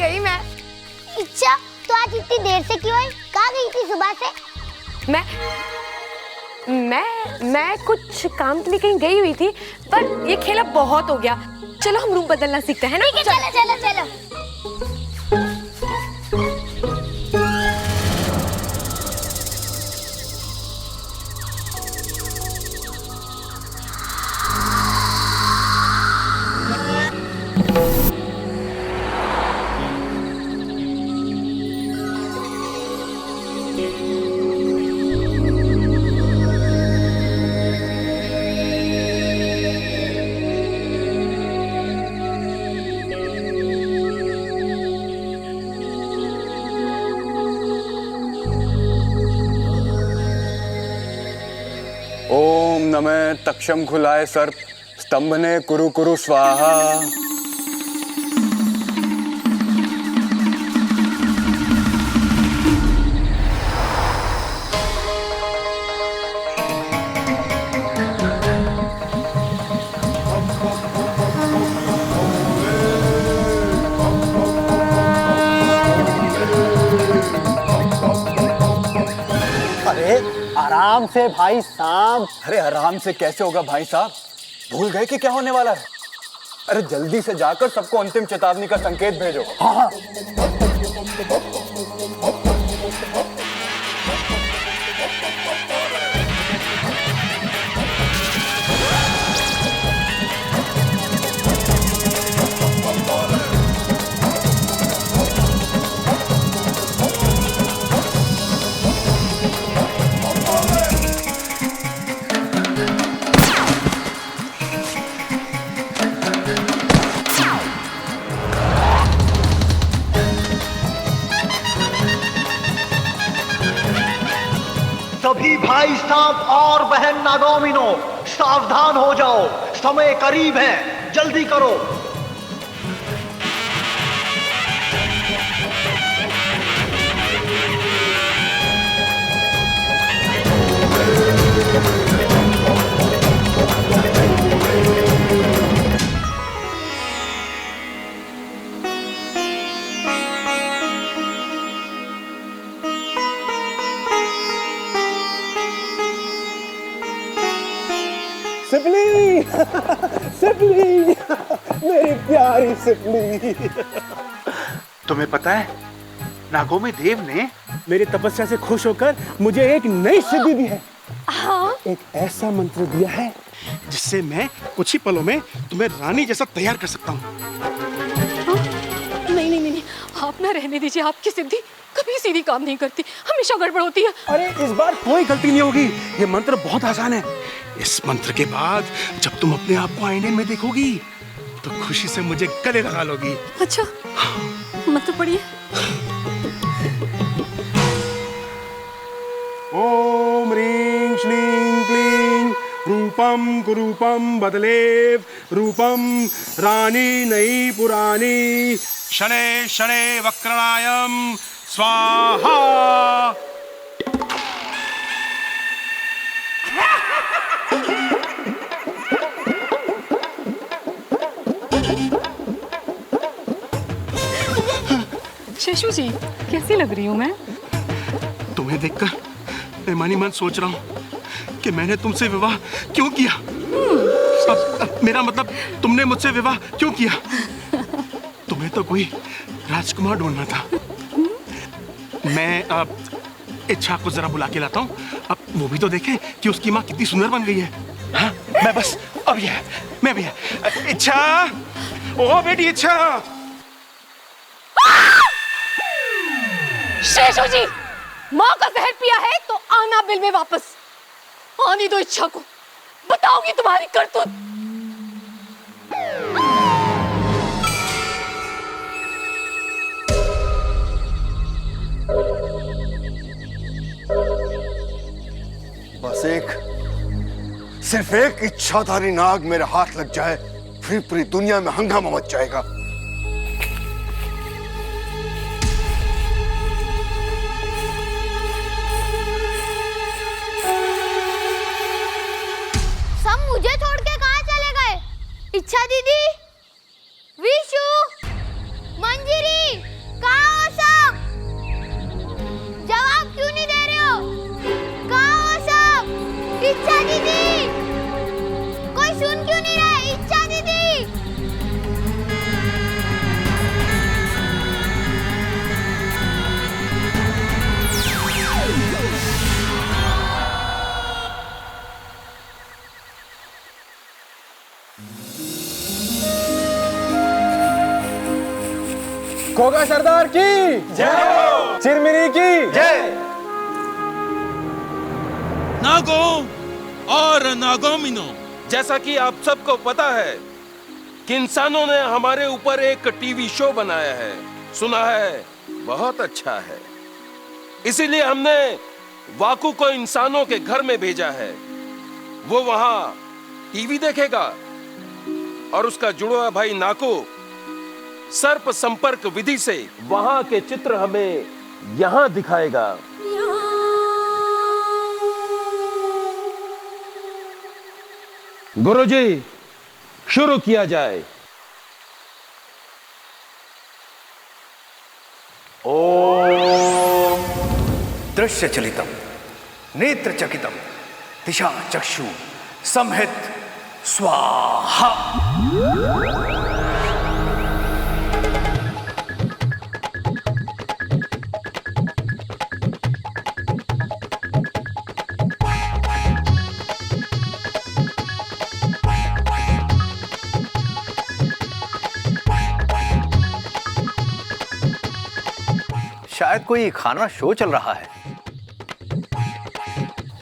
गई मैं। इच्छा, तो आज इतनी देर से क्यों आई? कहाँ गई थी सुबह से? मैं कुछ काम के लिए कहीं गई हुई थी, पर ये खेला बहुत हो गया। चलो हम रूम बदलना सीखते हैं ना। ठीक है, चलो चलो चलो। ओम नमः तक्षम खुलाए सर्प स्तंभने कुरु कुरु स्वाहा। आराम से भाई साहब। अरे आराम से कैसे होगा भाई साहब? भूल गए कि क्या होने वाला है? अरे जल्दी से जाकर सबको अंतिम चेतावनी का संकेत भेजो। हाँ। सभी भाई साहब और बहन नागोमिनो सावधान हो जाओ, समय करीब है, जल्दी करो। सिपली सिपली मेरी प्यारी सिपली। तुम्हें पता है, नागोमी देव ने मेरी तपस्या से खुश होकर मुझे एक नई सिद्धि दी है। हाँ? एक ऐसा मंत्र दिया है जिससे मैं कुछ ही पलों में तुम्हें रानी जैसा तैयार कर सकता हूँ। नहीं नहीं नहीं, आप ना रहने दीजिए। आपकी सिद्धि कभी सीधी काम नहीं करती, हमेशा गड़बड़ होती है। अरे इस बार कोई गलती नहीं होगी। ये मंत्र बहुत आसान है। इस मंत्र के बाद जब तुम अपने आप को आईने में देखोगी तो खुशी से मुझे गले लगा लोगी। अच्छा, मंत्र पढ़िए। ओम ह्रीं श्लीं क्लीं रूपम कुरूपम बदलेव रूपम रानी नई पुरानी शनै शनै वक्रणायम स्वाहा। शेषू जी, कैसी लग रही हूँ मैं? तुम्हें देखकर मैं मन ही मन सोच रहा हूँ कि मैंने तुमसे विवाह क्यों किया। मेरा मतलब, तुमने मुझसे विवाह क्यों किया? तुम्हें तो कोई राजकुमार ढूंढना था। मैं इच्छा को जरा बुला के लाता हूँ, अब वो भी तो देखे कि उसकी माँ कितनी सुंदर बन गई है। हाँ, मैं बस अब ये है, मैं भी है। इच्छा, ओ बेटी इच्छा। शेषू जी, माँ का जहर पिया है तो आना बिल में वापस। आनी दो इच्छा को, बताओगी तुम्हारी करतूत। बस सिर्फ एक इच्छाधारी नाग मेरे हाथ लग जाए, फिर पूरी दुनिया में हंगामा मच जाएगा। सब मुझे छोड़ के कहाँ चले गए? इच्छा दीदी, विशु, मंजिरी, खोगा सरदार की जय, चिरमिरी की जय। नागो और नागोमिनो, जैसा कि आप सबको पता है कि इंसानों ने हमारे ऊपर एक टीवी शो बनाया है, सुना है बहुत अच्छा है। इसीलिए हमने वाकू को इंसानों के घर में भेजा है। वो वहां टीवी देखेगा और उसका जुड़वा भाई नाको सर्प संपर्क विधि से वहां के चित्र हमें यहां दिखाएगा। गुरुजी, शुरू किया जाए। ओम दृश्य चलितम नेत्र चकितम दिशा चक्षु संहित स्वाहा। शायद कोई खाना शो चल रहा है।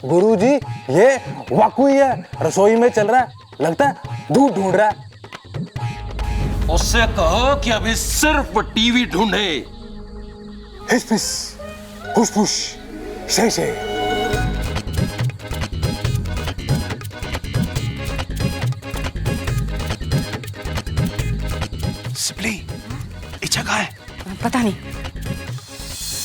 गुरुजी, ये वाकू ही है, रसोई में चल रहा है, लगता है दूध ढूंढ रहा है। उससे कहो कि अभी सिर्फ टीवी ढूंढे। हिस फिस, हुश फुश, शे शे। सिपली, इच्छा कहाँ है? पता नहीं।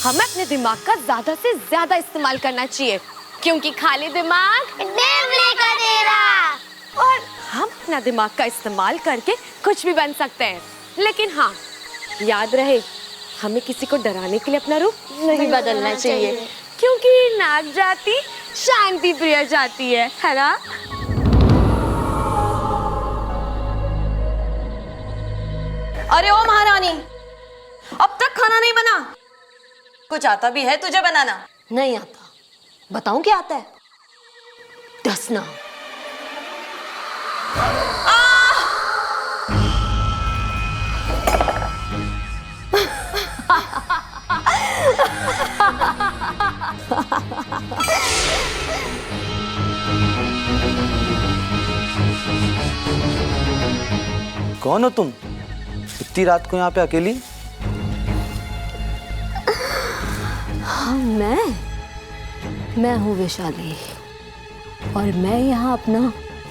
हमें अपने दिमाग का ज्यादा से ज्यादा इस्तेमाल करना चाहिए, क्योंकि खाली दिमाग देवले का डेरा। और हम अपना दिमाग का इस्तेमाल करके कुछ भी बन सकते हैं। लेकिन हाँ, याद रहे, हमें किसी को डराने के लिए अपना रूप नहीं बदलना चाहिए, क्योंकि नाग जाति शांति प्रिय जाति है ना? अरे ओ महारानी, अब तक खाना नहीं बना? कुछ आता भी है तुझे बनाना? नहीं आता। बताऊं क्या आता है? डसना। कौन हो तुम? इतनी रात को यहाँ पे अकेली? हाँ, मैं हूँ वैशाली, और मैं यहाँ अपना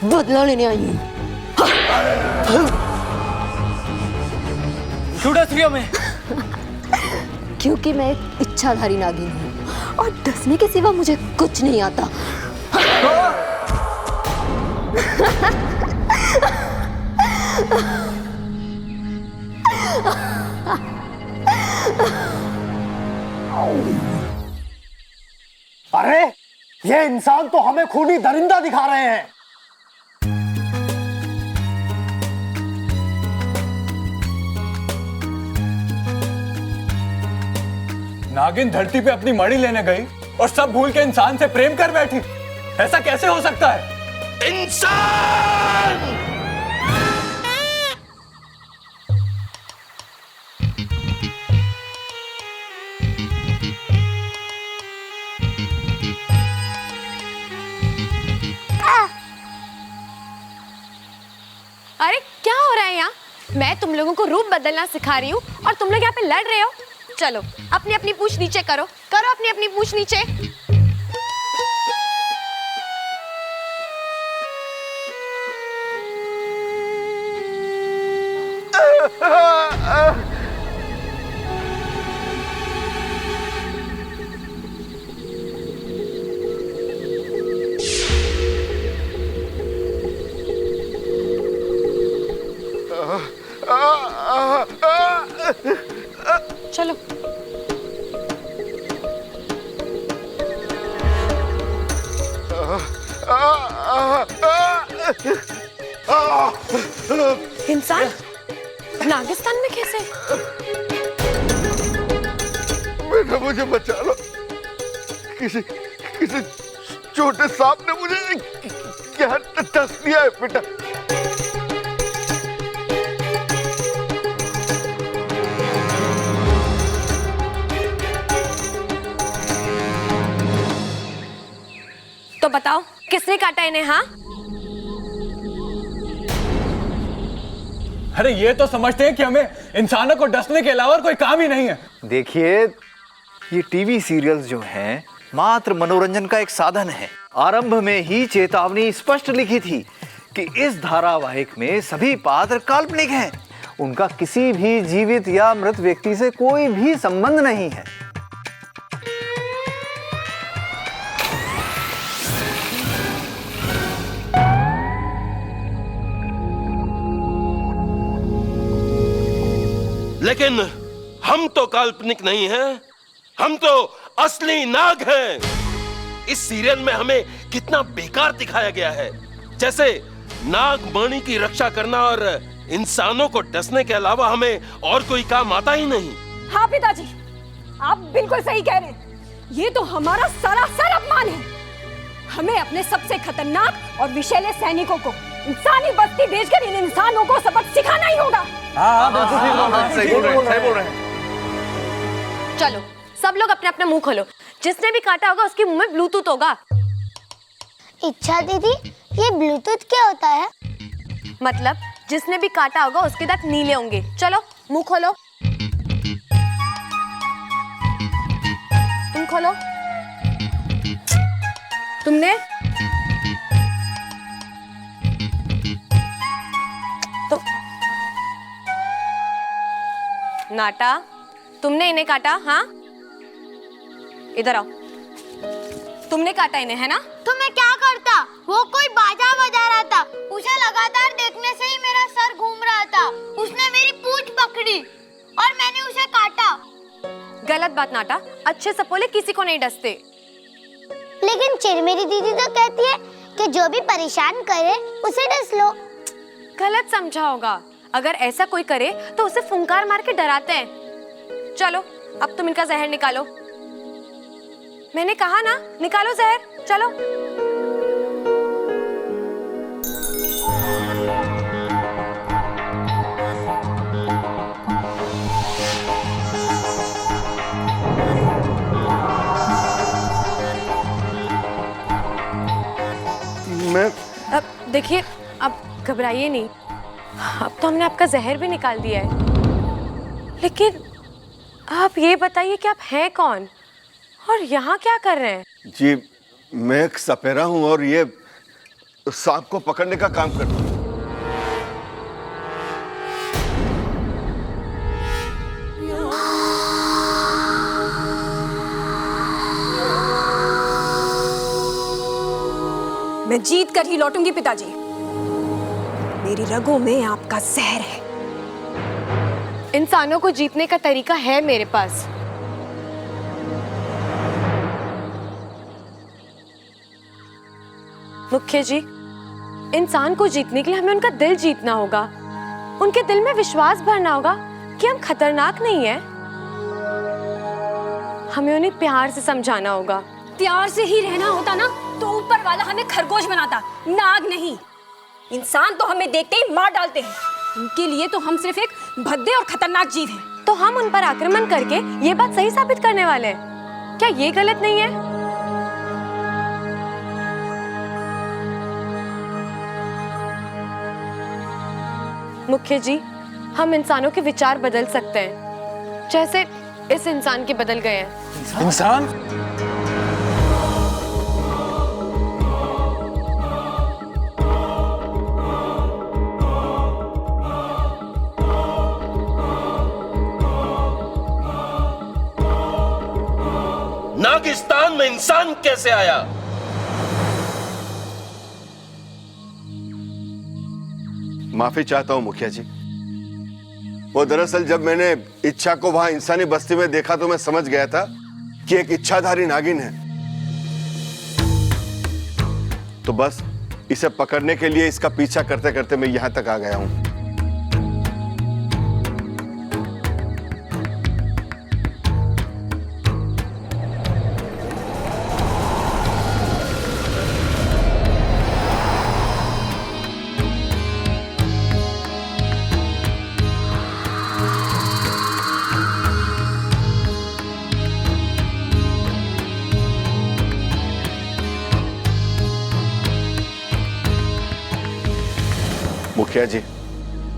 बदला लेने आई हूँ। क्यों डस रही हो मैं? क्योंकि मैं एक इच्छाधारी नागिन हूँ, और डसने के सिवा मुझे कुछ नहीं आता। अरे, ये इंसान तो हमें खूनी दरिंदा दिखा रहे हैं। नागिन धरती पे अपनी मणि लेने गई और सब भूल के इंसान से प्रेम कर बैठी। ऐसा कैसे हो सकता है? इंसान! अरे क्या हो रहा है यहाँ? मैं तुम लोगों को रूप बदलना सिखा रही हूँ और तुम लोग यहाँ पे लड़ रहे हो। चलो अपनी अपनी पूंछ नीचे करो, करो अपनी अपनी पूंछ नीचे। चलो इंसान नागिस्तान में कैसे? बेटा मुझे बचा लो, किसी छोटे सांप ने मुझे क्या डस दिया है बेटा। तो बताओ किसने काटा इन्हें? हाँ, अरे ये तो समझते हैं कि हमें इंसानों को डसने के अलावा और कोई काम ही नहीं है। देखिए, ये टीवी सीरियल्स जो हैं मात्र मनोरंजन का एक साधन है। आरंभ में ही चेतावनी स्पष्ट लिखी थी कि इस धारावाहिक में सभी पात्र काल्पनिक हैं। उनका किसी भी जीवित या मृत व्यक्ति से कोई भी संबंध नहीं है। लेकिन हम तो काल्पनिक नहीं हैं, हम तो असली नाग हैं। इस सीरियल में हमें कितना बेकार दिखाया गया है, जैसे नाग मणि की रक्षा करना और इंसानों को डसने के अलावा हमें और कोई काम आता ही नहीं। हाँ पिताजी, आप बिल्कुल सही कह रहे हैं। ये तो हमारा सरासर अपमान है। हमें अपने सबसे खतरनाक और विषैले सैनिकों को इंसानी बस्ती भेजकर इन इंसानों को सबक सिखाना ही होगा। सही बोल रहे हैं। चलो सब लोग अपने अपना मुंह खोलो। जिसने भी काटा होगा उसके मुंह में ब्लूटूथ होगा। इच्छा दीदी, ये ब्लूटूथ क्या होता है? मतलब जिसने भी काटा होगा उसके दांत नीले होंगे। चलो मुंह खोलो। तुम खोलो। तुमने तो नाटा, तुमने इन्हें काटा? हाँ, इधर आओ। तुमने काटा इन्हें, है ना? तो मैं क्या करता? वो कोई बाजा बजा रहा था, उसे लगातार देखने से ही मेरा सर घूम रहा था। उसने मेरी पूंछ पकड़ी और मैंने उसे काटा। गलत बात नाटा, अच्छे सपोले किसी को नहीं डसते। लेकिन चिरमेरी दीदी तो कहती है कि जो भी परेशान करे उसे डस लो। गलत समझा होगा। अगर ऐसा कोई करे तो उसे फुंकार मार के डराते हैं। चलो अब तुम इनका जहर निकालो। मैंने कहा ना, निकालो जहर। चलो। मैं अब देखिए, अब घबराइए नहीं। अब तो हमने आपका जहर भी निकाल दिया है। लेकिन आप ये बताइए कि आप हैं कौन और यहाँ क्या कर रहे हैं? जी, मैं एक सपेरा हूं और ये सांप को पकड़ने का काम करता हूं। मैं जीत कर ही लौटूंगी पिताजी। मेरी रगों में आपका जहर है। इंसानों को जीतने का तरीका है मेरे पास। मुख्य जी, इंसान को जीतने के लिए हमें उनका दिल जीतना होगा। उनके दिल में विश्वास भरना होगा कि हम खतरनाक नहीं हैं। हमें उन्हें प्यार से समझाना होगा। प्यार से ही रहना होता ना तो ऊपर वाला हमें खरगोश बनाता, नाग नहीं। इंसान तो हमें देखते ही मार डालते हैं। उनके लिए तो हम सिर्फ एक भद्दे और खतरनाक जीव हैं। तो हम उन पर आक्रमण करके ये बात सही साबित करने वाले हैं। क्या ये गलत नहीं है? मुख्य जी, हम इंसानों के विचार बदल सकते हैं, जैसे इस इंसान के बदल गए हैं। इंसान? नागिस्तान में इंसान कैसे आया? माफी चाहता हूं मुखिया जी। वो दरअसल जब मैंने इच्छा को वहां इंसानी बस्ती में देखा तो मैं समझ गया था कि एक इच्छाधारी नागिन है। तो बस इसे पकड़ने के लिए इसका पीछा करते करते मैं यहां तक आ गया हूं। मुखिया जी,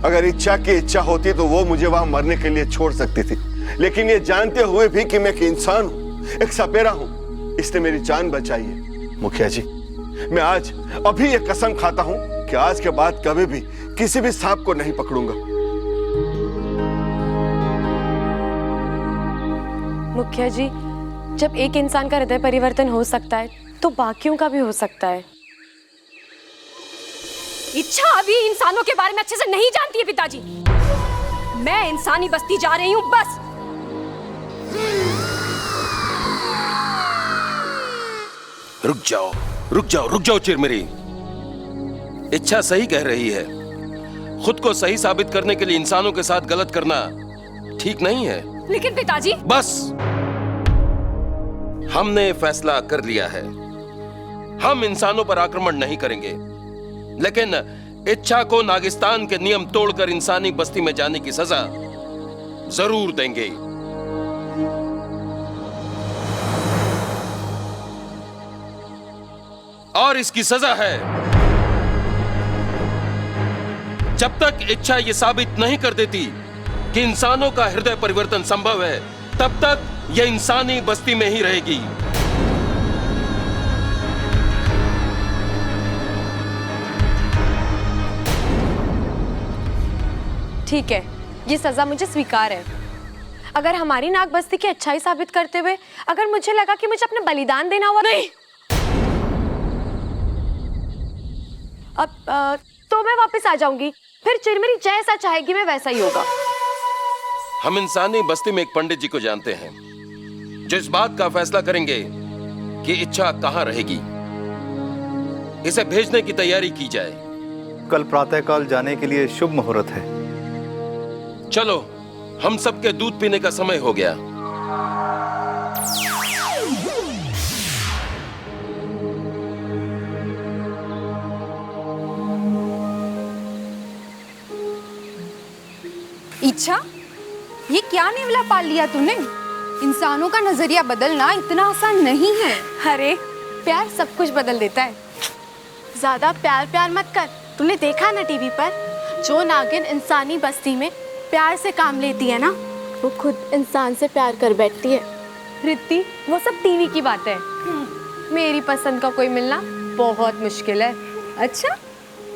अगर इच्छा की इच्छा होती तो वो मुझे वहां मरने के लिए छोड़ सकती थी, लेकिन ये जानते हुए भी कि मैं एक इंसान हूं, एक सपेरा हूं, इसने मेरी जान बचाई है। मुखिया जी, मैं आज अभी ये कसम खाता हूं कि आज के बाद कभी भी किसी भी सांप को नहीं पकड़ूंगा। मुखिया जी, जब एक इंसान का हृदय परिवर्तन हो सकता है तो बाकियों का भी हो सकता है। इच्छा अभी इंसानों के बारे में अच्छे से नहीं जानती है पिताजी। मैं इंसानी बस्ती जा रही हूँ बस। रुक जाओ, रुक जाओ, रुक जाओ चिरमिरी। इच्छा सही कह रही है। खुद को सही साबित करने के लिए इंसानों के साथ गलत करना ठीक नहीं है। लेकिन पिताजी, बस, हमने फैसला कर लिया है। हम इंसानों पर आक्रमण नहीं करेंगे, लेकिन इच्छा को नागिस्तान के नियम तोड़कर इंसानी बस्ती में जाने की सजा जरूर देंगे। और इसकी सजा है, जब तक इच्छा यह साबित नहीं कर देती कि इंसानों का हृदय परिवर्तन संभव है, तब तक यह इंसानी बस्ती में ही रहेगी। ठीक है, ये सजा मुझे स्वीकार है। अगर हमारी नाग बस्ती की अच्छाई साबित करते हुए अगर मुझे लगा कि मुझे अपना बलिदान देना हुआ, नहीं, अब तो मैं वापस आ जाऊंगी। फिर चिरमिरी जैसा चाहेगी मैं वैसा ही होगा। हम इंसानी बस्ती में एक पंडित जी को जानते हैं जो इस बात का फैसला करेंगे कि इच्छा कहां रहेगी। इसे भेजने की तैयारी की जाए। कल प्रातःकाल जाने के लिए शुभ मुहूर्त है। चलो, हम सबके दूध पीने का समय हो गया। इच्छा, ये क्या नेवला पाल लिया तूने? इंसानों का नजरिया बदलना इतना आसान नहीं है। अरे, प्यार सब कुछ बदल देता है। ज्यादा प्यार प्यार मत कर। तूने देखा ना टीवी पर, जो नागिन इंसानी बस्ती में प्यार से काम लेती है ना, वो खुद इंसान से प्यार कर बैठती है। रित्ती, वो सब टीवी की बात है। मेरी पसंद का कोई मिलना बहुत मुश्किल है। अच्छा,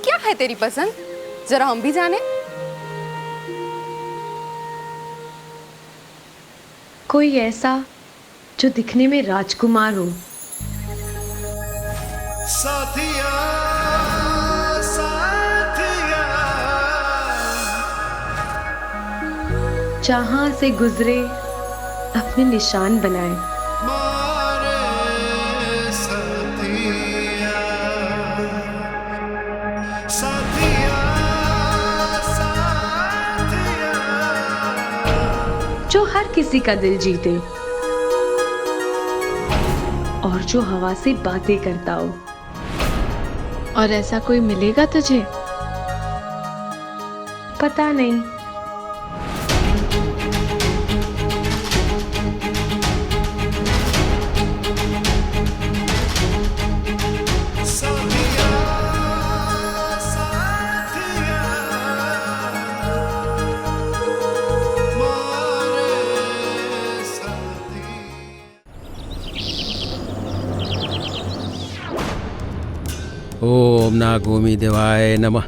क्या है तेरी पसंद? जरा हम भी जाने। कोई ऐसा जो दिखने में राजकुमार हो, साथिया, साथिया, जहां से गुजरे अपने निशान बनाए, मारे साथिया, साथिया, साथिया, जो हर किसी का दिल जीते और जो हवा से बातें करता हो। और ऐसा कोई मिलेगा तुझे? पता नहीं। ओम नागोमी देवाय नमः।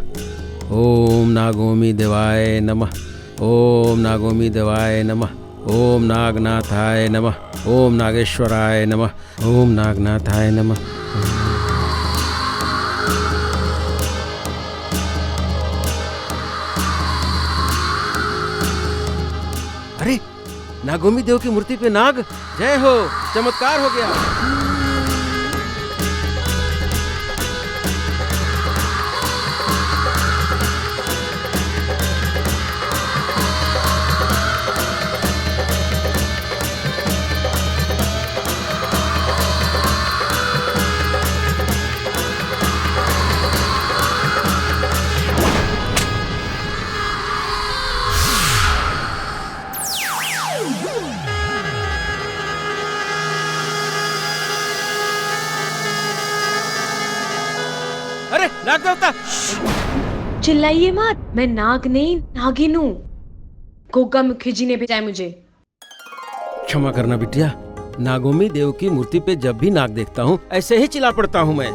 ओम नागोमी देवाय नमः। ओम नागोमी देवाय नमः। ओम नागनाथाय नमः। ओम नागेश्वराय नमः। ओम नागनाथाय नमः। अरे, नागोमी देव की मूर्ति पे नाग, जय हो, चमत्कार हो गया। चिल्लाइए मत, मैं नाग नहीं नागिन हूँ। गोगा मुखी जी ने भेजा है मुझे। क्षमा करना बिटिया, नागोमी देव की मूर्ति पे जब भी नाग देखता हूँ ऐसे ही चिल्ला पड़ता हूँ मैं।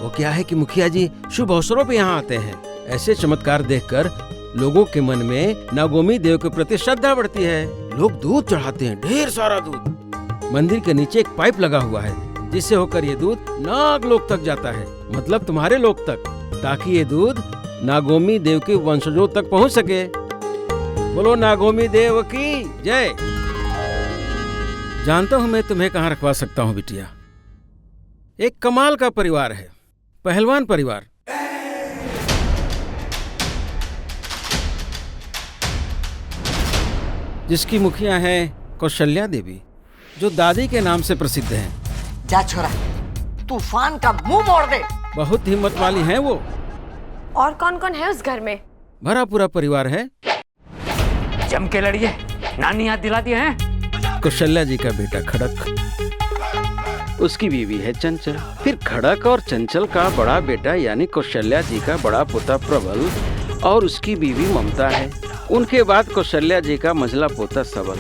वो क्या है कि मुखिया जी शुभ अवसरों पे यहाँ आते हैं। ऐसे चमत्कार देखकर लोगों के मन में नागोमी देव के प्रति श्रद्धा बढ़ती है। लोग दूध चढ़ाते हैं, ढेर सारा दूध। मंदिर के नीचे एक पाइप लगा हुआ है जिससे होकर ये दूध नाग लोक तक जाता है, मतलब तुम्हारे लोक तक, ताकि ये दूध नागोमी देव के वंशजों तक पहुंच सके। बोलो नागोमी देव की जय। जानता हूं मैं तुम्हें कहां रखवा सकता हूं बिटिया। एक कमाल का परिवार है, पहलवान परिवार। जिसकी मुखिया है कौशल्या देवी, जो दादी के नाम से प्रसिद्ध हैं। जा छोरा, तूफान का मुंह मोड़ दे। बहुत हिम्मत वाली हैं वो। और कौन कौन है उस घर में? भरा पूरा परिवार है। जम के लड़िए, नानी याद दिला दिए हैं। कौशल्या जी का बेटा खड़क, उसकी बीवी है चंचल, फिर खड़क और चंचल का बड़ा बेटा यानी कौशल्या जी का बड़ा पोता प्रबल और उसकी बीवी ममता है। उनके बाद कौशल्या जी का मंझला पोता सबल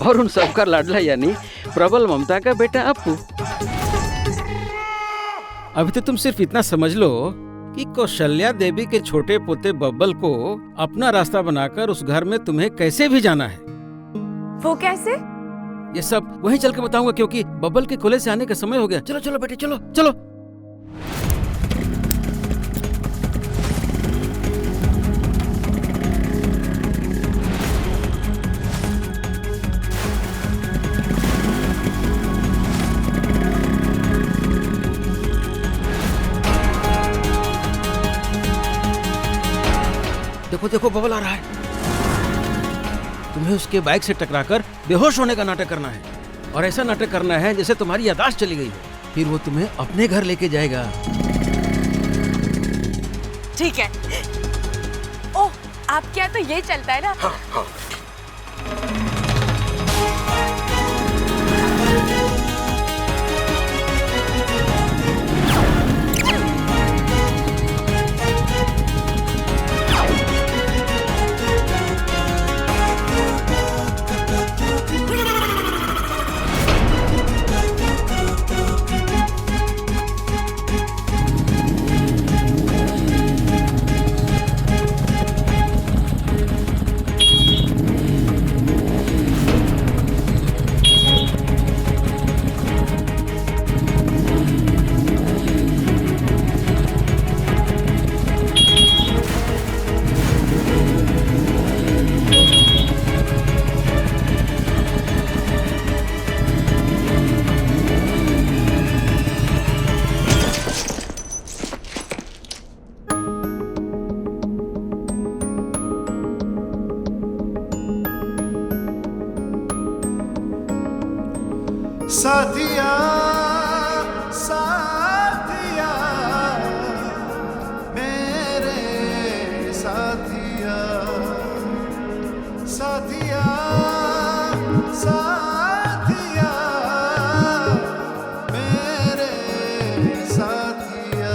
और उन सबका लाडला यानी प्रबल ममता का बेटा अपू। अभी तो तुम सिर्फ इतना समझ लो कि कौशल्या देवी के छोटे पोते बब्बल को अपना रास्ता बनाकर उस घर में तुम्हें कैसे भी जाना है। वो कैसे? ये सब वहीं चल के बताऊंगा, क्योंकि बब्बल के खुले से आने का समय हो गया। चलो चलो बेटे, चलो चलो। देखो देखो बबल आ रहा है। तुम्हें उसके बाइक से टकराकर बेहोश होने का नाटक करना है, और ऐसा नाटक करना है जैसे तुम्हारी याददाश्त चली गई हो। फिर वो तुम्हें अपने घर लेके जाएगा। ठीक है। ओह, आपके यहाँ तो ये चलता है ना? हाँ, हाँ। साथिया साथिया मेरे साथिया साथिया साथिया मेरे साथिया।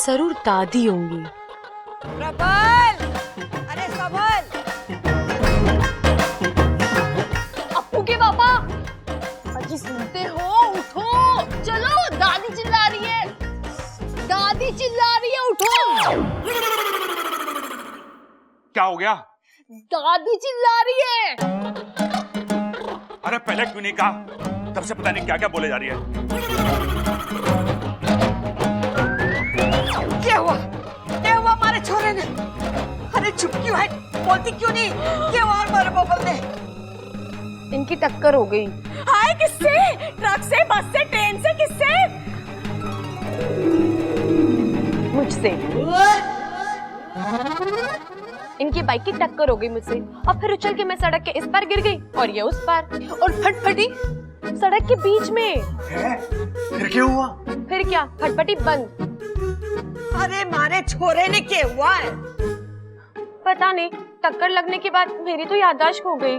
जरूर दादी होंगी। प्रबल, अरे प्रबल, अप्पू के पापा, अजी सुनते हो? उठो, चलो, दादी चिल्ला रही है, दादी चिल्ला रही है, उठो। क्या हो गया? दादी चिल्ला रही है। अरे पहले क्यों नहीं कहा? तब से पता नहीं क्या क्या बोले जा रही है। क्या हुआ? क्या हुआ हमारे छोरे ने? अरे चुप क्यों है? बोलती क्यों नहीं? क्या हुआ हमारे बबल ने? इनकी टक्कर हो गई। हाय, किससे? ट्रक से, बस से, ट्रेन से, किससे? मुझसे। इनकी बाइक की टक्कर हो गई मुझसे और फिर उछल के मैं सड़क के इस पार गिर गई और ये उस पार और फटफटी सड़क के बीच में। फिर क्या हुआ? फिर क्या, फटफटी बंद। अरे मारे छोरे ने क्या हुआ है? पता नहीं, टक्कर लगने के बाद मेरी तो याददाश्त खो गई।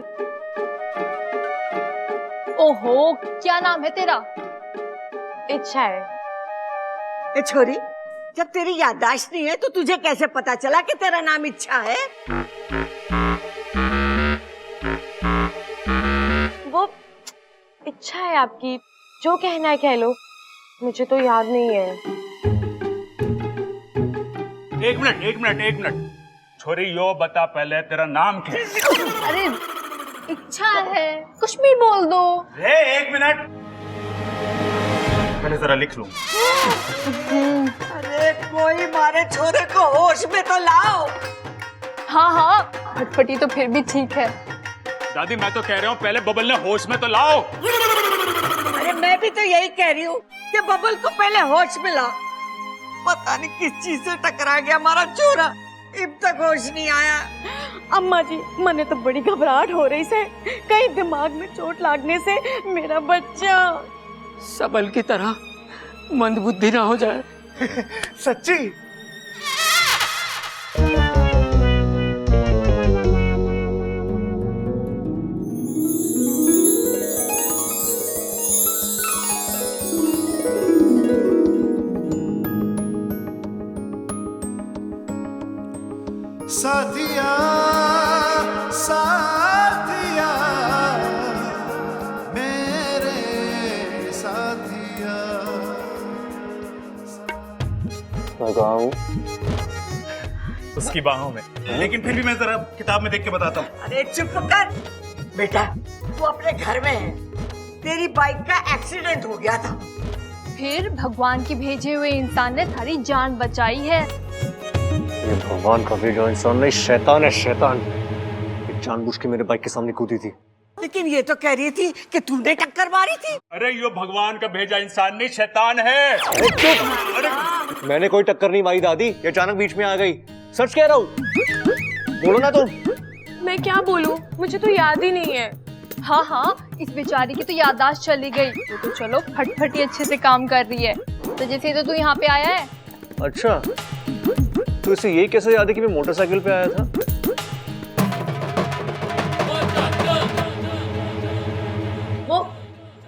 ओहो, क्या नाम है तेरा? इच्छा है। ए छोरी, जब तेरी याददाश्त नहीं है तो तुझे कैसे पता चला कि तेरा नाम इच्छा है? वो इच्छा है आपकी, जो कहना है कह लो, मुझे तो याद नहीं है। एक मिनट। छोरी यो बता पहले तेरा नाम क्या है? अरे इच्छा है, कुछ भी बोल दो। एक मिनट, पहले जरा लिख लूं। अरे कोई मारे छोरे को होश में तो लाओ। हाँ, फटफटी तो फिर भी ठीक है। दादी मैं तो कह रहा हूँ पहले बबल ने होश में तो लाओ। अरे मैं भी तो यही कह रही हूँ कि बबल को पहले होश में लाओ। पता नहीं किस चीज से टकरा गया हमारा छोरा, अब तक होश नहीं आया। अम्मा जी, मने तो बड़ी घबराहट हो रही से, कहीं दिमाग में चोट लगने से मेरा बच्चा सबल की तरह मंदबुद्धि ना हो जाए। सच्ची? साथिया साथिया मेरे साथिया। उसकी बाहों में, लेकिन फिर भी मैं जरा किताब में देख के बताता हूँ। अरे चुप कर बेटा, तू अपने घर में है, तेरी बाइक का एक्सीडेंट हो गया था। फिर भगवान की भेजे हुए इंसान ने थारी जान बचाई है। ये भगवान का भेजा इंसान नहीं, शैतान है, शैतान। जानबूझ के मेरे बाइक के सामने कूदी थी। लेकिन ये तो कह रही थी कि तूने टक्कर मारी थी। अरे यो भगवान का भेजा इंसान नहीं, शैतान है। अरे मैंने कोई टक्कर नहीं मारी दादी, ये अचानक बीच में आ गई। सच कह रहा हूँ, बोलो ना तुम। मैं क्या बोलूं, मुझे तो याद ही नहीं है। हाँ, इस बेचारी की तो याददाश्त चली गई। तो चलो फटफटी अच्छे से काम कर रही है, तो जैसे तो तू यहाँ पे आया है। अच्छा, तो इसे यही कैसे याद है कि मैं मोटरसाइकिल पे आया था?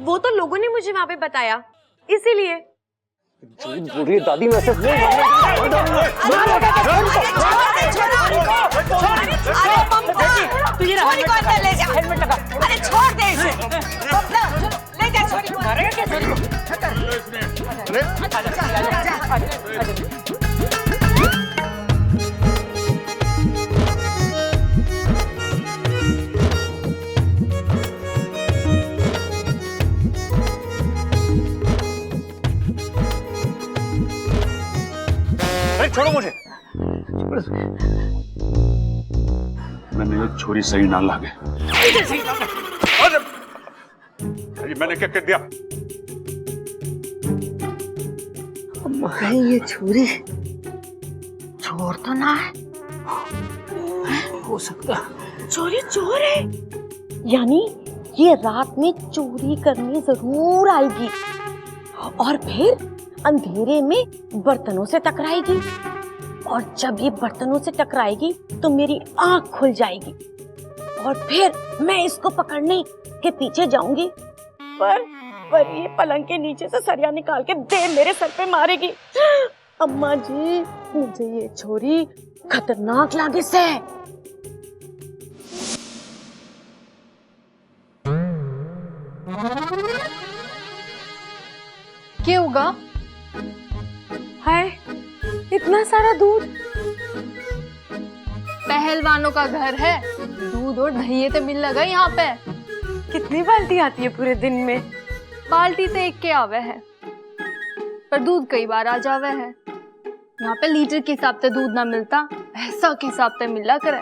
वो तो लोगों ने मुझे वहाँ पे बताया, इसीलिए। बोल रही है दादी, मैं सिर्फ अरे छोड़ दे इसे, ले जा छोरी को। छोड़ो मुझे। मैंने ये छोरी सही ना लागे। अरे मैंने क्या कर दिया? कहीं ये छोरी चोर तो ना है? हो सकता चोरी चोर है, यानी ये रात में चोरी करने जरूर आएगी और फिर अंधेरे में बर्तनों से टकराएगी, और जब ये बर्तनों से टकराएगी तो मेरी आंख खुल जाएगी और फिर मैं इसको पकड़ने के पीछे जाऊंगी, पर ये पलंग के नीचे से सरिया निकाल के दे मेरे सर पे मारेगी अम्मा जी, मुझे ये छोरी खतरनाक लागे से। क्या होगा? हाय, इतना सारा दूध। पहलवानों का घर है, दूध और दही तो मिल लगा यहाँ पे। कितनी बाल्टी आती है पूरे दिन में? बाल्टी तो एक के आवे है, पर दूध कई बार आ जावे है। यहाँ पे लीटर के हिसाब से दूध ना मिलता, भैंसा के हिसाब से मिला करे।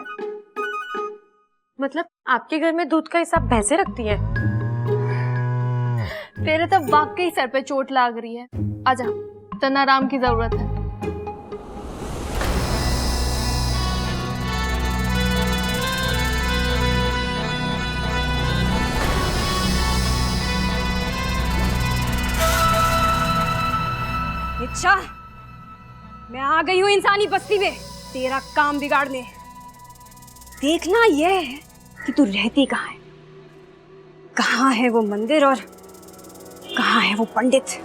मतलब आपके घर में दूध का हिसाब भैंसे रखती है? तेरे तो वाकई सर पे चोट लाग रही है, आजा, तन आराम की जरूरत है। अच्छा, मैं आ गई हूँ इंसानी बस्ती में तेरा काम बिगाड़ने। देखना यह है कि तू रहती कहाँ है, कहाँ है वो मंदिर और कहाँ है वो पंडित।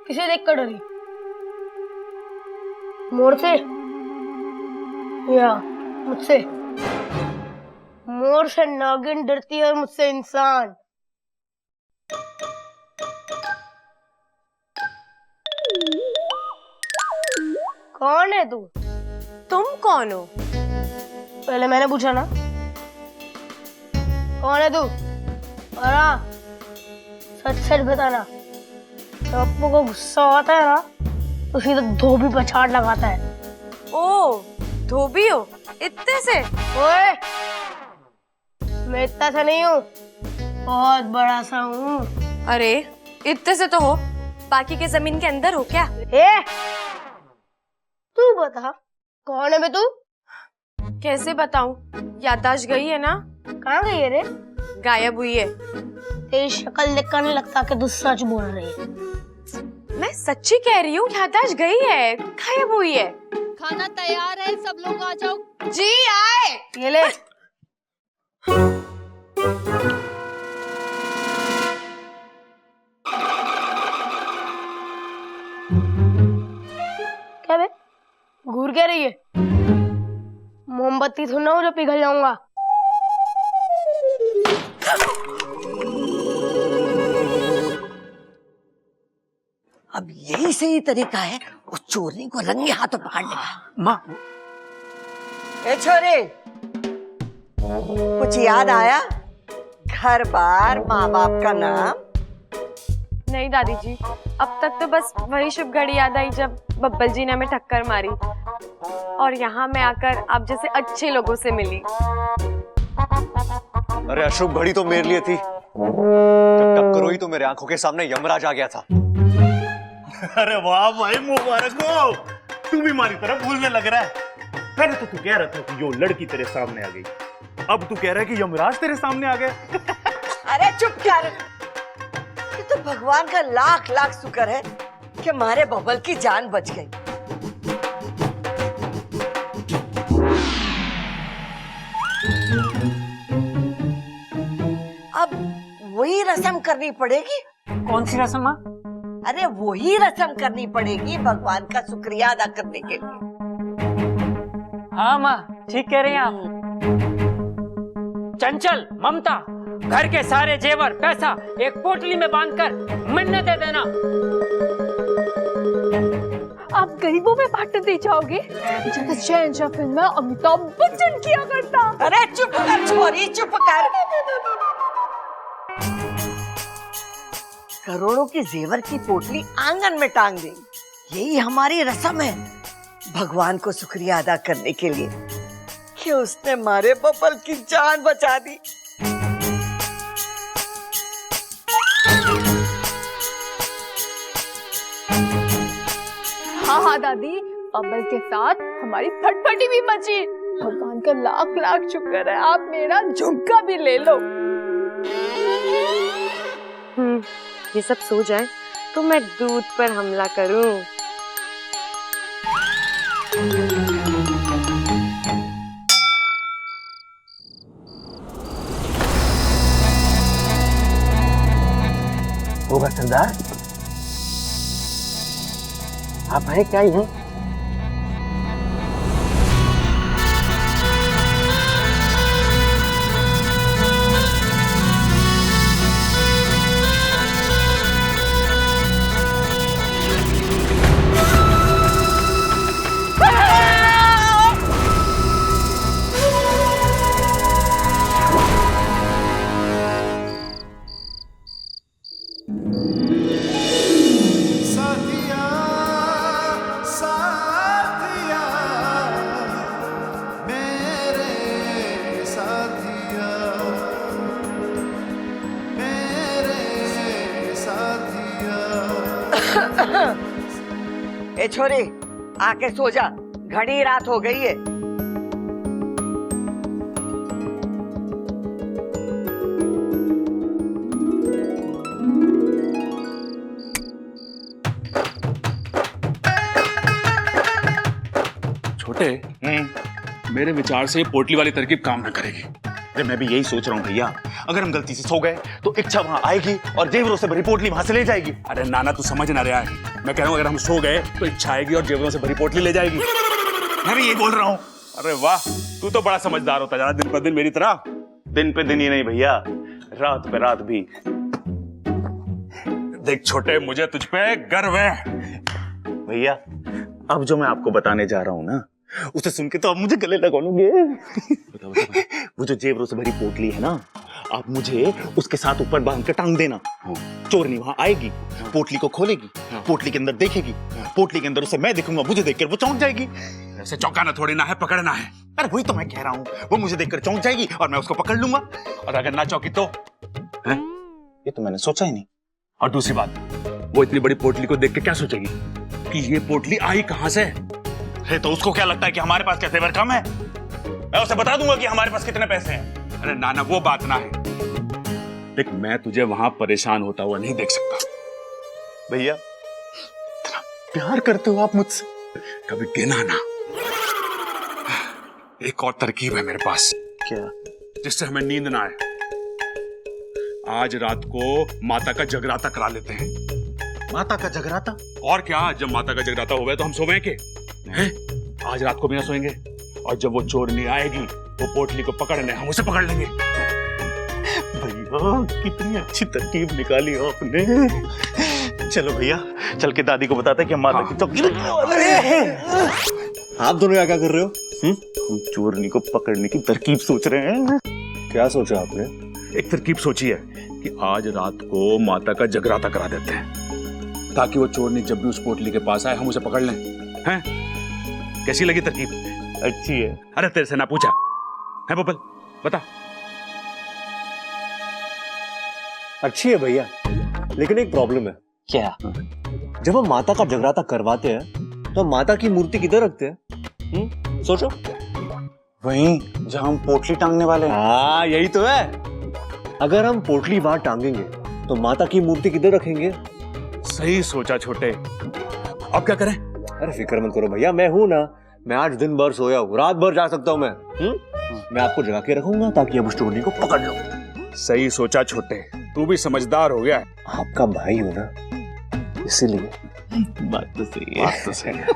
किसे देख कर डरी? मोर से या मुझसे? मोर से नागिन डरती है, मुझसे इंसान। कौन है तू? तुम कौन हो? पहले मैंने पूछा ना, कौन है तू? और हाँ, सच सच बताना। तो अपू को गुस्सा आता है ना, तो सीधा धोबी पर छाट लगाता है। ओ, धोबी हो? इतने से? ओए, मैं इतना सा नहीं हूँ, बहुत बड़ा सा हूँ। अरे, इतने से तो हो, बाकी के जमीन के अंदर हो क्या? ए, तू बता, कौन है बे तू? कैसे बताऊं? याददाश्त गई है ना? कहाँ गई है रे? गायब हुई है। तेरी शक्ल देखकर नहीं लगता कि तू सच बोल रही है। मैं सच्ची कह रही हूँ, याददाश्त गई है, गायब हुई है। खाना तैयार है, सब लोग आ जाओ। जी आए। ये ले। क्या बे? घूर क्या रही है? मोमबत्ती थोड़ा ना जो पिघल जाऊंगा। अब यही सही तरीका है उस चोरनी को रंगे हाथों पकड़ने का। माँ, ए छोरे, कुछ याद आया? घर बार, माँ बाप का नाम? नहीं दादी जी, अब तक तो बस वही शुभ घड़ी याद आई जब बब्बल जी ने हमें टक्कर मारी और यहाँ मैं आकर आप जैसे अच्छे लोगों से मिली। अरे अशुभ घड़ी तो मेरे लिए थी, जब टक्कर हुई तो मेरे आंखों के सामने यमराज आ गया था। अरे वाह भाई, मुबारक हो, तू भी हमारी तरह भूलने लग रहा है। पहले तो तू कह रहा था कि यो लड़की तेरे सामने आ गई, अब तू कह रहा है कि यमराज तेरे सामने आ गए। अरे चुप कर, ये तो भगवान का लाख लाख शुक्र है कि हमारे बब्बल की जान बच गई। अब वही रस्म करनी पड़ेगी। कौन सी रस्म माँ? अरे वही रस्म करनी पड़ेगी भगवान का शुक्रिया अदा करने के लिए। हाँ माँ, ठीक कह रहे हैं आप। चंचल, ममता, घर के सारे जेवर पैसा एक पोटली में बांधकर मन्नत दे देना। आप गरीबों में बांट दे जाओगे, जैसे शहंशाह फिल्म में अमिताभ बच्चन किया करता। अरे चुप कर छोरी, चुप कर। करोड़ों के जेवर की पोटली आंगन में टांग देंगे, यही हमारी रस्म है। भगवान को शुक्रिया अदा करने के लिए कि उसने हमारे बबल की जान बचा दी। हाँ हाँ दादी, बबल के साथ हमारी फटफटी भी बची। भगवान का लाख लाख शुक्र है, आप मेरा झुमका भी ले लो। ये सब सो जाए तो मैं दूध पर हमला करूं। होगा सरदार, आप है क्या ही हैं? साथिया साथिया मेरे साथिया मेरे साथिया। ए छोरी, आके सो जा, घनी रात हो गई है। छोटे, मेरे विचार से पोटली वाली तरकीब काम ना करेगी। अरे मैं भी यही सोच रहा हूँ भैया, अगर हम गलती से सो गए तो इच्छा वहां आएगी और जेवरों से भरी पोटली वहां से ले जाएगी। अरे नाना तू समझ ना रहा है, मैं कह रहा हूँ अगर हम सो गए तो इच्छा आएगी और जेवरों से भरी पोटली ले जाएगी। मैं भी यही बोल रहा हूँ। अरे वाह, तू तो बड़ा समझदार होता जा रहा दिन पर दिन मेरी तरह। दिन पे दिन ही नहीं भैया, रात पे रात भी। देख छोटे, मुझे तुझ पे गर्व है। भैया अब जो मैं आपको बताने जा रहा हूँ ना, उसे सुन के तो आप मुझे गले लगा लोगे। वो जो जेवरों से भरी पोटली है ना, आप मुझे उसके साथ ऊपर बांध के टांग देना। चोरनी वहां आएगी, पोटली को खोलेगी, पोटली के अंदर देखेगी, पोटली के अंदर उसे मैं देखूंगा, मुझे देखकर वो चौंक जाएगी। ऐसे चौंकाना थोड़ी ना है, पकड़ना है। अरे वही तो मैं कह रहा हूँ, वो मुझे देखकर चौंक जाएगी और मैं उसको पकड़ लूंगा। और अगर ना चौंकी तो? ये तो मैंने सोचा ही नहीं। और दूसरी बात, वो इतनी बड़ी पोटली को देख के क्या सोचेगी कि ये पोटली आई कहां से? है तो उसको क्या लगता है कि हमारे पास क्या तेवर कम है? मैं उसे बता दूंगा कि हमारे पास कितने पैसे हैं। अरे नाना वो बात ना है। देख मैं तुझे वहां परेशान होता हुआ नहीं देख सकता। भैया प्यार करते हो आप मुझसे, कभी गिना ना। एक और तरकीब है मेरे पास। क्या? जिससे हमें नींद ना आए। आज रात को माता का जगराता करा लेते हैं। माता का जगराता? और क्या, जब माता का जगराता हो गया तो हम सोएं के हैं? आज रात को भी ना सोएंगे। और जब वो चोरनी आएगी, वो पोटली को पकड़ने हम उसे पकड़ लेंगे। भैया कितनी अच्छी तरकीब निकाली आपने। चलो भैया, चल के दादी को बताते हैं कि हम माता की चौकी रखने वाले हैं। आप दोनों यहाँ क्या कर रहे हो? हम चोरनी को पकड़ने की तरकीब सोच रहे हैं। क्या सोचा आपने? एक तरकीब सोची है कि आज रात को माता का जगराता करा देते हैं, ताकि वो चोरनी जब भी उस पोटली के पास आए हम उसे पकड़ लें। हैं? कैसी लगी तरकीब? अच्छी है। अरे तेरे से ना पूछा है बबल, बता। अच्छी है भैया, लेकिन एक प्रॉब्लम है। क्या? जब हम माता का जगराता करवाते हैं तो माता की मूर्ति किधर रखते हैं? सोचो। वहीं जहां हम पोटली टांगने वाले हैं। हाँ यही तो है। अगर हम पोटली वहां टांगेंगे तो माता की मूर्ति किधर रखेंगे? सही सोचा छोटे। अब क्या करें? अरे फिक्र मत करो भैया, मैं हूं ना। मैं आज दिन भर सोया हूँ, रात भर जा सकता हूँ मैं। मैं आपको जगा के रखूंगा ताकि आप उस चोरनी को पकड़ लो। सही सोचा छोटे, तू भी समझदार हो गया है। आपका भाई हो ना, इसीलिए। बात तो सही है। बात तो सही है।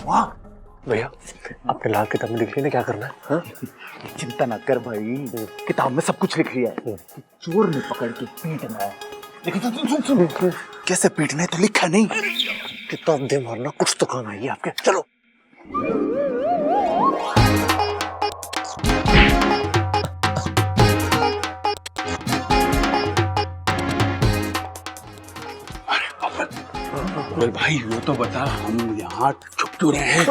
वाह भैया, आपने लाल किताब में लिख लिया ना क्या करना है? हाँ? चिंता ना कर भाई, किताब में सब कुछ लिख लिया है। चोर ने पकड़ के पीटना है। लेकिन सुन कैसे पीटना है तो लिखा नहीं। किताब दे मारना, कुछ तो काम आएगी आपके। चलो। अरे भाई वो तो बता, हम यहाँ छुप क्यों रहे हैं?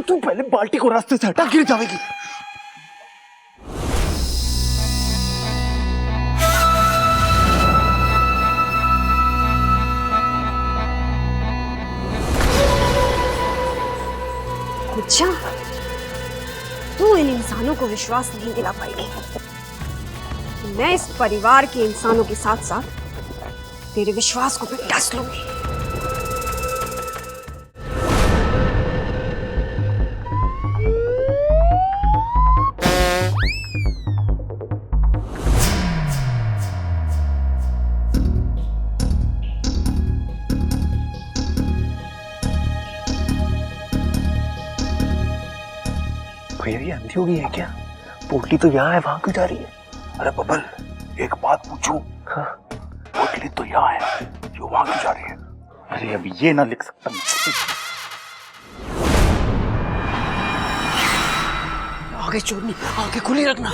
तू पहले बाल्टी को रास्ते से हटा, गिर जाएगी। अच्छा, तू इन इंसानों को विश्वास नहीं दिला पाएगी। मैं इस परिवार के इंसानों के साथ साथ तेरे विश्वास को भी डस लूंगी। भैया ये अंधी हो गई है क्या? पोटली तो यहाँ है, वहां क्यों जा रही है? अरे बबल, एक बात पूछूं? हाँ? पोटली तो यहाँ है, जो वहां क्यों जा रही है? अरे अभी ये ना लिख सकता। आगे चोरनी, आगे खुली रखना।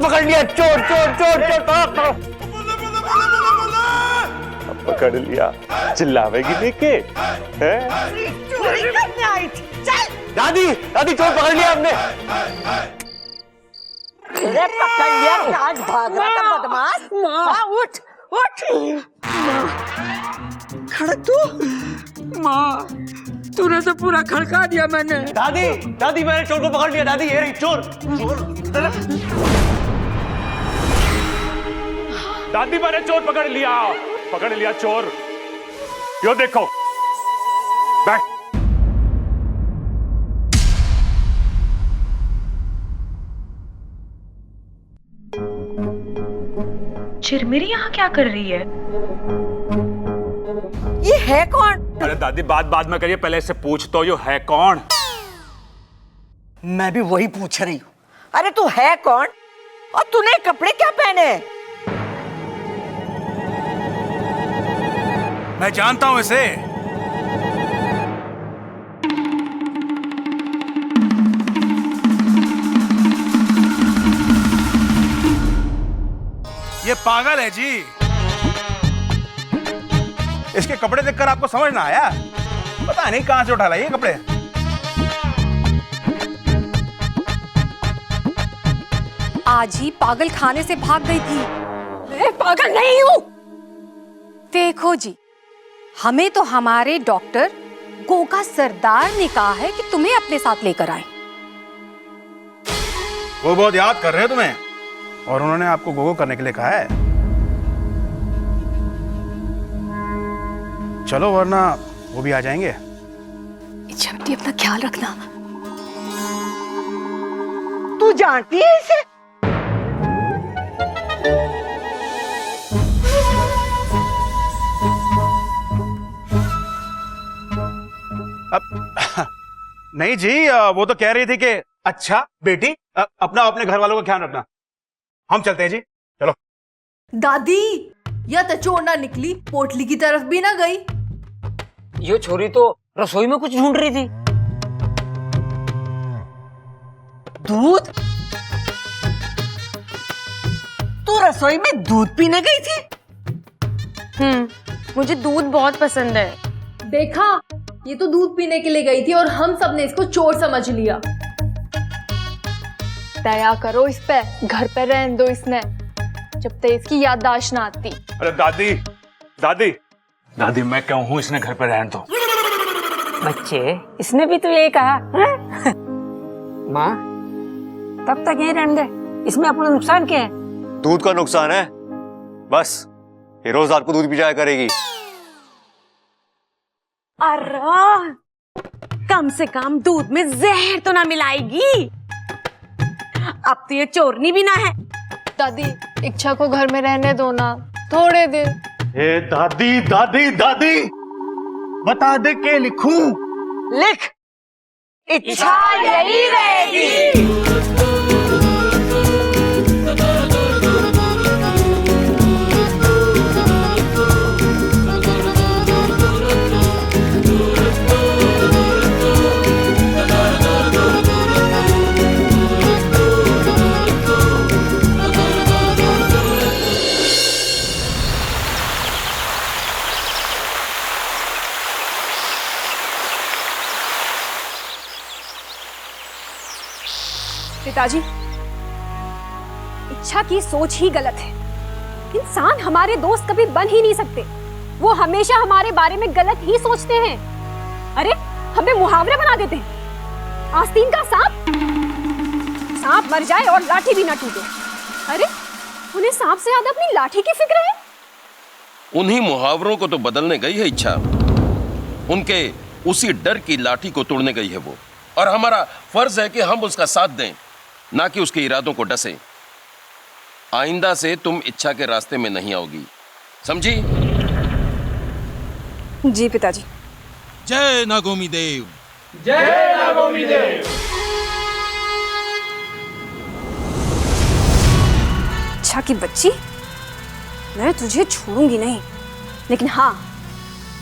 पकड़ लिया, चोर चोर चोर चोर। पकड़ लिया, चिल्लावेगी लेके? चोरी करने आई थी। चल दादी, दादी चोर पकड़ लिया हमने। अरे पकड़ लिया, आज भाग रहा था बदमाश। हाँ, उठ उठ। खड़क तू। माँ, तूने तो पूरा खड़का दिया मैंने। दादी, दादी मैंने चोर को पकड़ लिया। दादी ये रही चोर। दादी मैंने चोर पकड़ लिया चोर। यो देखो, बैठ। चिरमिरी यहाँ क्या कर रही है? ये है कौन? अरे दादी बात में करिए, पहले से पूछ तो यो है कौन? मैं भी वही पूछ रही हूँ। अरे तू है कौन और तूने कपड़े क्या पहने? मैं जानता हूं इसे। ये पागल है जी। इसके कपड़े देखकर आपको समझ ना आया? पता नहीं कहां से उठा लाए ये कपड़े। आज ही पागल खाने से भाग गई थी। मैं पागल नहीं हूँ। देखो जी, हमें तो हमारे डॉक्टर गोगा सरदार ने कहा है कि तुम्हें अपने साथ लेकर आए। वो बहुत याद कर रहे हैं तुम्हें। और उन्होंने आपको गोगो करने के लिए कहा है। चलो वरना वो भी आ जाएंगे। इच्छा बेटी अपना ख्याल रखना। तू जानती है इसे? नहीं जी, वो तो कह रही थी कि अच्छा बेटी अपना अपने घर वालों का ख्याल रखना। हम चलते हैं जी, चलो। दादी या तो चोर ना निकली, पोटली की तरफ भी ना गई। ये छोरी तो रसोई में कुछ ढूंढ रही थी। दूध? तू रसोई में दूध पीने गई थी? मुझे दूध बहुत पसंद है। देखा, ये तो दूध पीने के लिए गई थी और हम सब ने इसको चोर समझ लिया। दया करो इस पे, घर पे रहने दो इसने, जब तक इसकी याददाश्त ना आती। अरे दादी दादी दादी, मैं क्यों हूँ, इसने घर पे रहने दो। बच्चे, इसने भी तो यही कहा। माँ, तब तक यहीं रहने दे, इसमें अपना नुकसान क्या है? दूध का नुकसान है, बस ये रोज रात को दूध पी जाया करेगी। अरे कम से कम दूध में जहर तो ना मिलाएगी। अब तो ये चोरनी भी ना है। दादी, इच्छा को घर में रहने दो ना थोड़े दिन। ए दादी दादी दादी, बता दे के लिखूं? लिख, इच्छा यही रहेगी। पिताजी, इच्छा की सोच ही गलत है। इंसान हमारे दोस्त कभी बन ही नहीं सकते। वो हमेशा हमारे बारे में गलत ही सोचते हैं। अरे हमें मुहावरे बना देते हैं। आस्तीन का सांप, सांप मर जाए और लाठी भी ना टूटे। अरे उन्हें सांप से ज्यादा अपनी लाठी की फिक्र है। उन्हीं मुहावरों को तो बदलने गई है इच्छा। उनके उसी डर की लाठी को तोड़ने गई है वो, और हमारा फर्ज है कि हम उसका साथ दें, ना कि उसके इरादों को डसें। आइंदा से तुम इच्छा के रास्ते में नहीं आओगी, समझी? जी पिताजी। जय नागोमी देव। जय नागोमी देव। इच्छा की बच्ची, मैं तुझे छोड़ूंगी नहीं, लेकिन हाँ,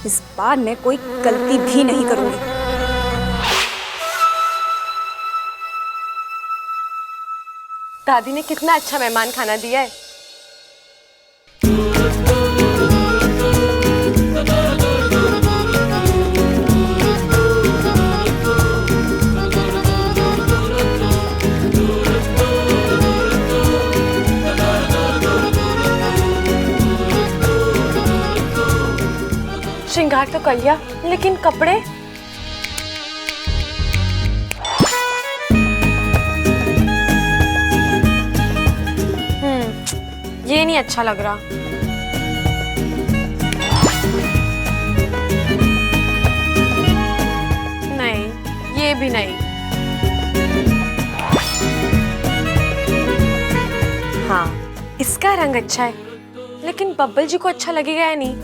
इस बार मैं कोई गलती भी नहीं करूंगी। दादी ने कितना अच्छा मेहमान खाना दिया है। श्रृंगार तो कर लिया, लेकिन कपड़े? ये नहीं अच्छा लग रहा। नहीं, ये भी नहीं। हाँ, इसका रंग अच्छा है, लेकिन बब्बल जी को अच्छा लगेगा या नहीं?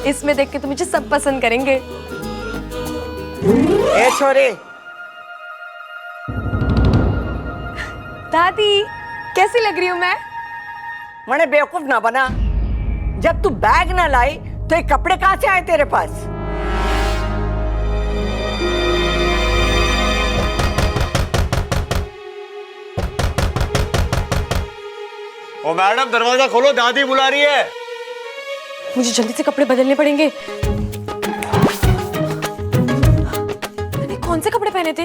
इसमें देख के तो मुझे सब पसंद करेंगे। ए छोरे, दादी कैसी लग रही हूँ मैं? मने बेवकूफ ना बना। जब तू बैग ना लाई तो ये कपड़े कहाँ से आए तेरे पास? ओ मैडम, दरवाजा खोलो, दादी बुला रही है। मुझे जल्दी से कपड़े बदलने पड़ेंगे। मैंने कौन से कपड़े पहने थे?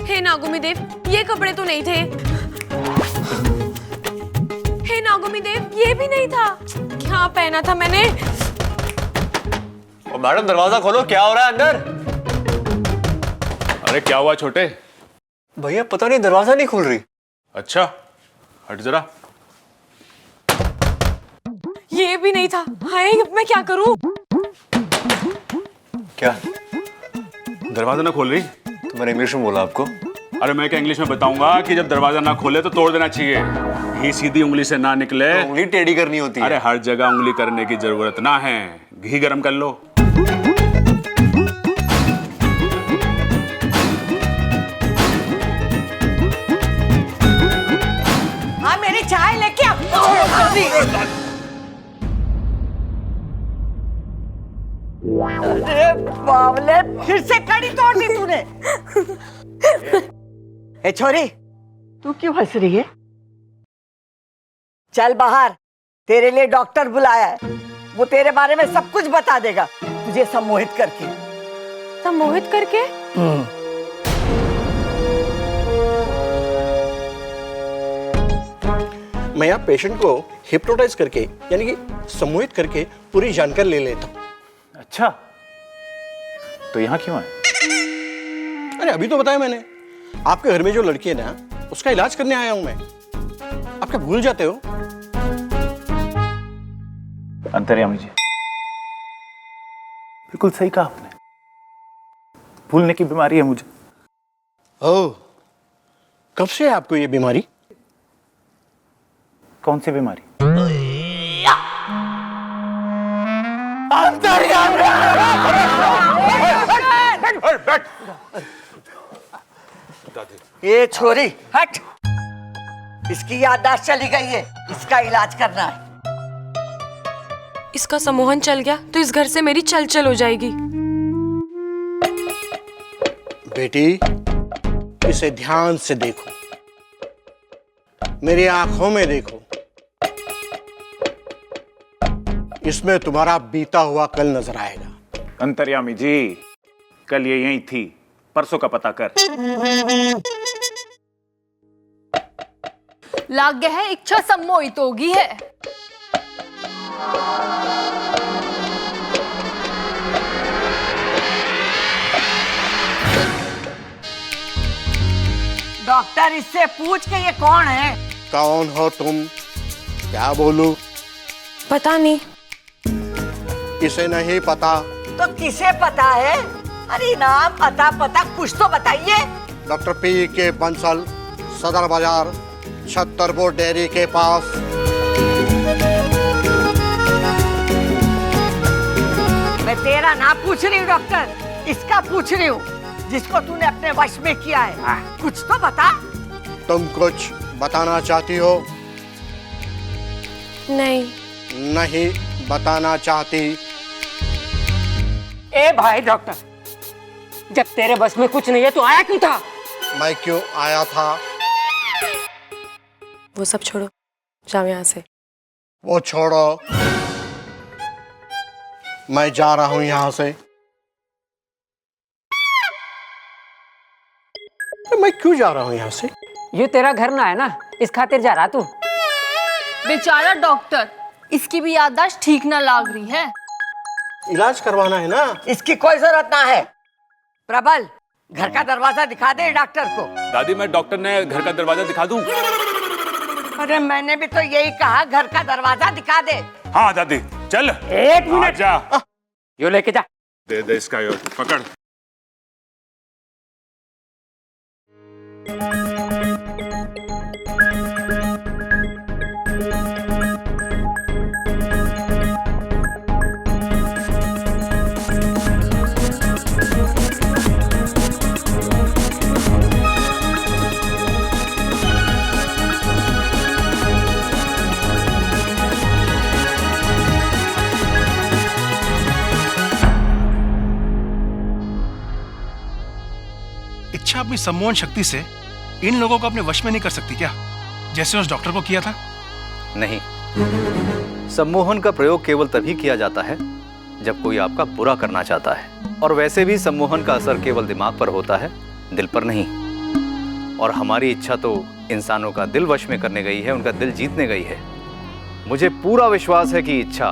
हे नागोमी देव, ये कपड़े तो नहीं थे। हे नागोमी देव, ये भी नहीं था। क्या पहना था मैंने? ओ मैडम, दरवाजा खोलो, क्या हो रहा है अंदर? अरे क्या हुआ छोटे? भैया पता नहीं दरवाजा नहीं खुल रही। अच्छा हट जरा। ये भी नहीं था। हाय अब मैं क्या करूं? क्या दरवाजा ना खोल रही? तो मैंने इंग्लिश में बोला आपको। अरे मैं क्या इंग्लिश में बताऊंगा कि जब दरवाजा ना खोले तो तोड़ देना चाहिए, घी सीधी उंगली से ना निकले तो उंगली टेढ़ी करनी होती है। अरे हर जगह उंगली करने की जरूरत ना है, घी गरम कर लो। हाँ मेरी चाय लेके अरे बावले, फिर से कड़ी तोड़ दी तूने। ए छोरी, तू क्यों हंस रही है? चल बाहर, तेरे लिए डॉक्टर बुलाया है। वो तेरे बारे में सब कुछ बता देगा, तुझे सम्मोहित करके। सम्मोहित करके? मैं यहाँ पेशेंट को हिप्नोटाइज करके यानी कि सम्मोहित करके पूरी जानकारी ले लेता हूँ। अच्छा तो यहाँ क्यों आए? अरे अभी तो बताया मैंने, आपके घर में जो लड़की है ना, उसका इलाज करने आया हूं मैं। आप क्या भूल जाते हो? अंतर्यामी जी बिल्कुल सही कहा आपने, भूलने की बीमारी है मुझे। ओह, कब से है आपको ये बीमारी? कौन सी बीमारी? ये छोरी हट, इसकी याददाश्त चली गई है, इसका इलाज करना है। इसका सम्मोहन चल गया तो इस घर से मेरी चल चल हो जाएगी। बेटी इसे ध्यान से देखो, मेरी आंखों में देखो, इसमें तुम्हारा बीता हुआ कल नजर आएगा। अंतर्यामी जी कल ये यहीं थी, परसों का पता कर। लाग गया है, इच्छा सम्मोहित होगी है। डॉक्टर इससे पूछ के ये कौन है? कौन हो तुम? क्या बोलूं? पता नहीं। इसे नहीं पता तो किसे पता है? अरे नाम अता पता कुछ तो बताइए। डॉक्टर पी के बंसल, सदर बाजार, छत्तरपुर डेयरी के पास। मैं तेरा नाम पूछ रही हूँ डॉक्टर, इसका पूछ रही हूँ जिसको तूने अपने वश में किया है। कुछ तो बता। तुम कुछ बताना चाहती हो? नहीं। नहीं बताना चाहती? ए भाई डॉक्टर, जब तेरे बस में कुछ नहीं है तो आया क्यों था? मैं क्यों आया था? वो सब छोड़ो, जाओ यहाँ से। वो छोड़ो, मैं जा रहा हूँ यहाँ से। मैं क्यों जा रहा हूँ यहाँ से? ये तेरा घर ना है ना, इस खातिर जा रहा तू। बेचारा डॉक्टर, इसकी भी याददाश्त ठीक ना लाग रही है। इलाज करवाना है ना। इसकी कोई जरूरत ना है। प्रबल, घर का दरवाजा दिखा दे डॉक्टर को। दादी मैं डॉक्टर ने घर का दरवाजा दिखा दूं? अरे मैंने भी तो यही कहा, घर का दरवाजा दिखा दे। हाँ दादी चल। एक मिनट जा, यो लेके जा। दे दे इसका, यो पकड़। इच्छा अपनी सम्मोहन शक्ति से इन लोगों को अपने वश में नहीं कर सकती क्या, जैसे उस डॉक्टर को किया था? नहीं, सम्मोहन का प्रयोग केवल तभी किया जाता है जब कोई आपका बुरा करना चाहता है, और वैसे भी सम्मोहन का असर केवल दिमाग पर होता है, दिल पर नहीं। और हमारी इच्छा तो इंसानों का दिल वश में करने गई है, उनका दिल जीतने गई है। मुझे पूरा विश्वास है कि इच्छा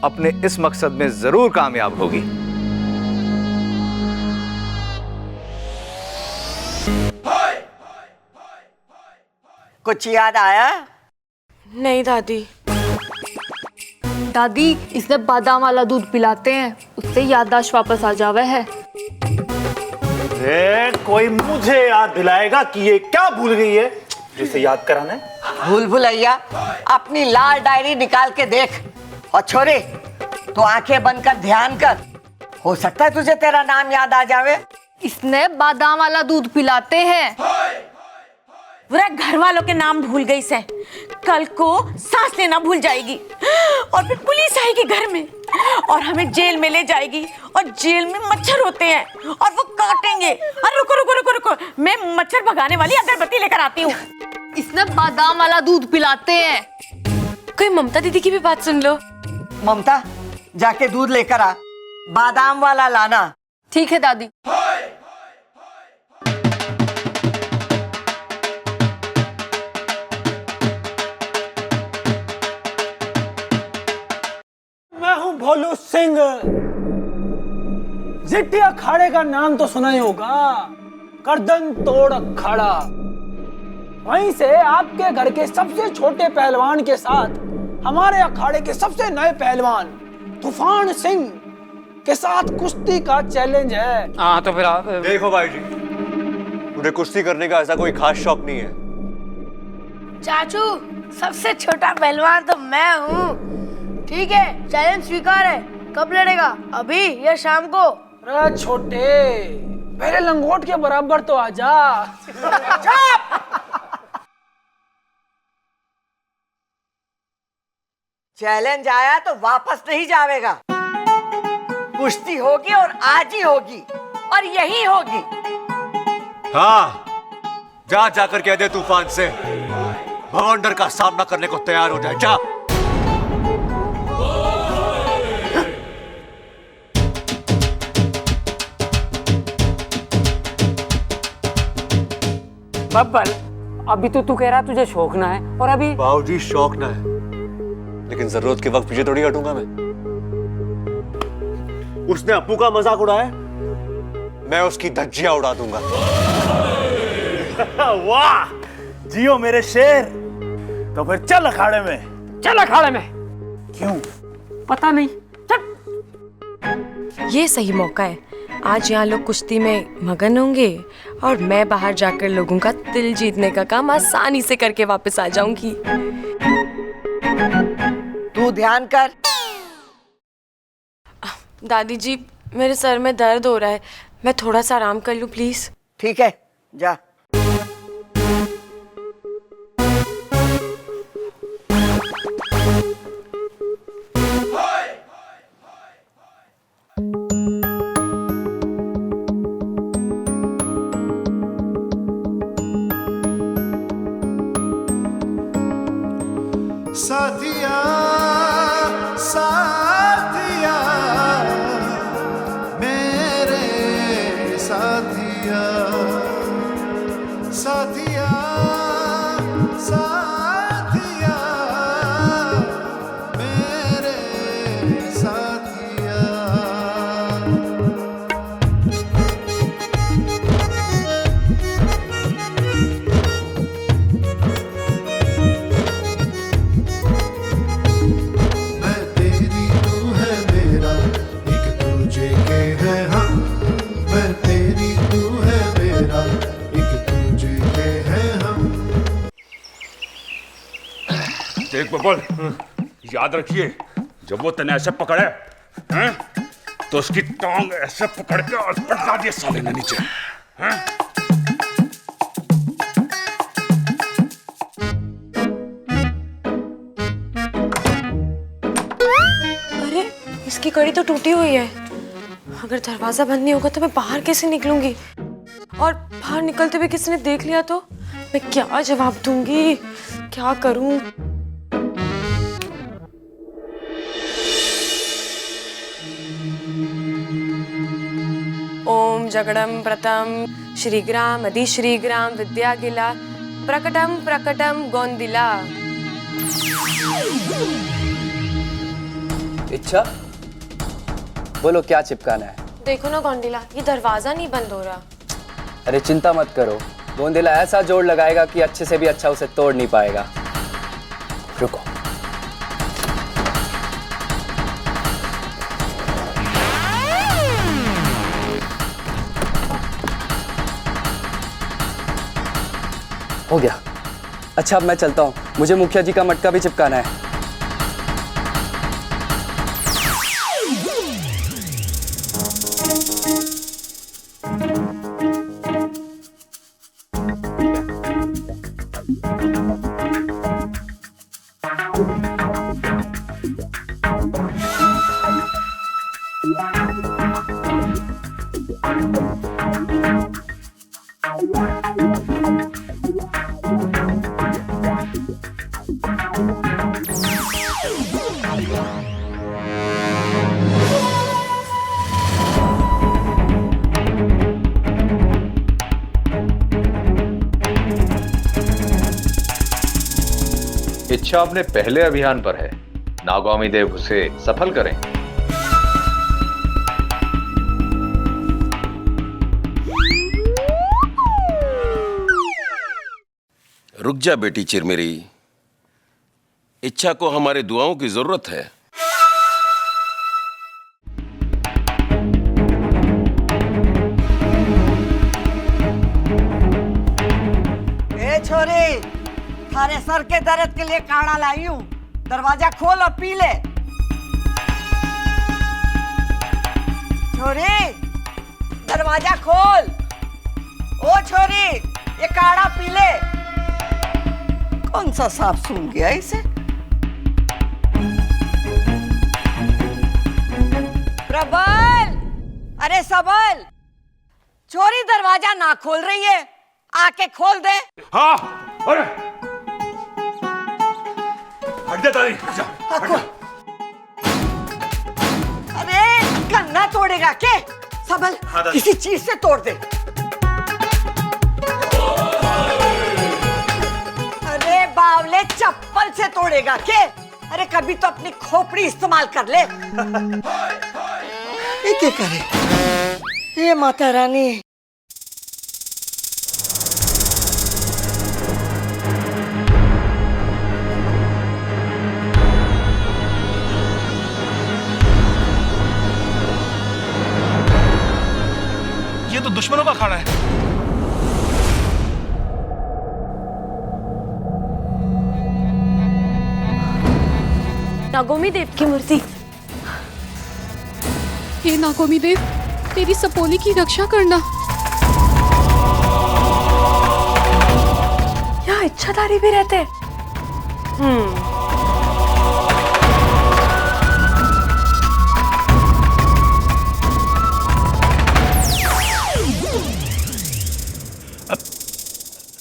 अपने इस मकसद में जरूर कामयाब होगी। कुछ याद आया? नहीं दादी। दादी, इसने बादाम वाला दूध पिलाते हैं, उससे याददाश्त वापस आ जावे है। कोई मुझे याद दिलाएगा कि ये क्या भूल गई है जिसे याद कराना है? भूल भुलैया, अपनी लाल डायरी निकाल के देख। और छोरे, तो आंखें बंद कर ध्यान कर, हो सकता है तुझे तेरा नाम याद आ जावे। इसने बादाम वाला दूध पिलाते हैं। पूरा घर वालों के नाम भूल गई से, कल को सांस लेना भूल जाएगी और फिर पुलिस आएगी घर में और हमें जेल में ले जाएगी और जेल में मच्छर होते हैं और वो काटेंगे। अरे रुको रुको रुको रुको, मैं मच्छर भगाने वाली अगरबत्ती लेकर आती हूँ। इसने बादाम वाला दूध पिलाते हैं। कोई ममता दीदी की भी बात सुन लो। ममता, जाके दूध लेकर आ, बादाम वाला लाना। ठीक है दादी। मैं हूं भोलू सिंह। जिट्टी अखाड़े का नाम तो सुना ही होगा, गर्दन तोड़ अखाड़ा। वहीं से आपके घर के सबसे छोटे पहलवान के साथ हमारे अखाड़े के सबसे नए पहलवान तूफान सिंह के साथ कुश्ती का चैलेंज है। हाँ तो फिर आप देखो भाई जी, मुझे कुश्ती करने का ऐसा कोई खास शौक नहीं है। चाचू, सबसे छोटा पहलवान तो मैं हूँ। ठीक है, चैलेंज स्वीकार है। कब लड़ेगा, अभी या शाम को? अरे छोटे, पहले लंगोट के बराबर तो आजा। चैलेंज आया तो वापस नहीं जावेगा। कुश्ती होगी और आज ही होगी और यही होगी। हाँ, जा जाकर कह दे तूफान से भवंडर का सामना करने को तैयार हो जाए। जा। बब्बल, अभी तो तू कह रहा तुझे शौक ना है और अभी। बाबूजी शौक ना है, लेकिन जरूरत के वक्त पीछे थोड़ी हटूंगा मैं। उसने अप्पू का मजाक उड़ाया, मैं उसकी धज्जियां उड़ा दूंगा। वाह, जियो मेरे शेर। तो फिर चल अखाड़े में। चल अखाड़े में। क्यों? पता नहीं। ये सही मौका है। आज यहाँ लोग कुश्ती में मगन होंगे और मैं बाहर जाकर लोगों का दिल जीतने का काम आसानी से करके वापस आ जाऊंगी। तू ध्यान कर। दादी जी, मेरे सर में दर्द हो रहा है, मैं थोड़ा सा आराम कर लूं प्लीज। ठीक है, जा। साथिया साथिया मेरे साथिया साथिया साथिया मेरे साथिया। देख बबल, याद रखिए, जब वो तने ऐसे पकड़े हैं, तो उसकी टांग ऐसे पकड़ के और पटका दिए साले ने नीचे। हैं? अरे, इसकी कड़ी तो टूटी हुई है। अगर दरवाजा बंद नहीं होगा तो मैं बाहर कैसे निकलूंगी? और बाहर निकलते हुए किसी ने देख लिया तो मैं क्या जवाब दूंगी? क्या करूं? ओम जगड़म प्रथम श्रीग्राम अधिश्रीग्राम विद्यागिला प्रकटम प्रकटम गोंदिला। इच्छा, बोलो क्या चिपकाना है? देखो ना गोंदिला, ये दरवाजा नहीं बंद हो रहा। अरे चिंता मत करो, गोंदेला ऐसा जोड़ लगाएगा कि अच्छे से भी अच्छा उसे तोड़ नहीं पाएगा। रुको। हो गया। अच्छा अब मैं चलता हूँ, मुझे मुखिया जी का मटका भी चिपकाना है। इच्छा अपने पहले अभियान पर है, नागौमी देव उसे सफल करें। रुक जा बेटी चिरमिरी, इच्छा को हमारे दुआओं की जरूरत है। ए छोरी, थारे सर के दर्द के लिए काढ़ा लाई हूं, दरवाजा खोल और पी ले। छोरी, दरवाजा खोल। ओ छोरी, ये काढ़ा पी ले। कौन सा सांप सूंघ गया इसे? प्रबल, अरे सबल, छोरी दरवाजा ना खोल रही है, आके खोल दे। हाँ, अरे हट जा तारी, हट जा, हट जा। अरे गन्ना तोड़ेगा के? सबल, किसी चीज से तोड़ दे। अरे बावले, चप्पल से तोड़ेगा के? अरे कभी तो अपनी खोपड़ी इस्तेमाल कर ले। ये क्या करे? ये माता रानी। ये तो दुश्मनों का अखाड़ा है। नागौमी देव की मूर्ति। हे नागौमी देव, तेरी सपोली की रक्षा करना। यहाँ इच्छाधारी भी रहते।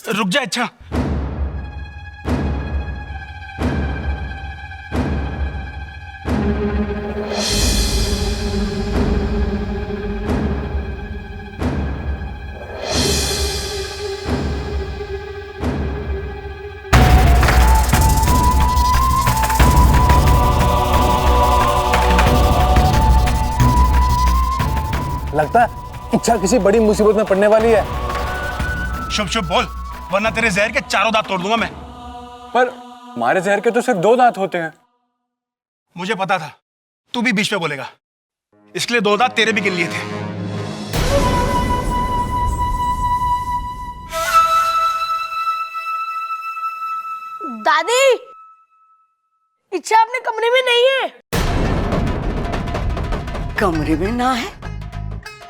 रुक जा इच्छा। लगता है इच्छा किसी बड़ी मुसीबत में पड़ने वाली है। शुभ शुभ बोल, वरना तेरे जहर के चारों दांत तोड़ दूंगा मैं। पर हमारे जहर के तो सिर्फ 2 दांत होते हैं। मुझे पता था तू भी बीच में बोलेगा, इसलिए 2 दांत तेरे भी गिन लिए थे। दादी, इच्छा अपने कमरे में नहीं है। कमरे में ना है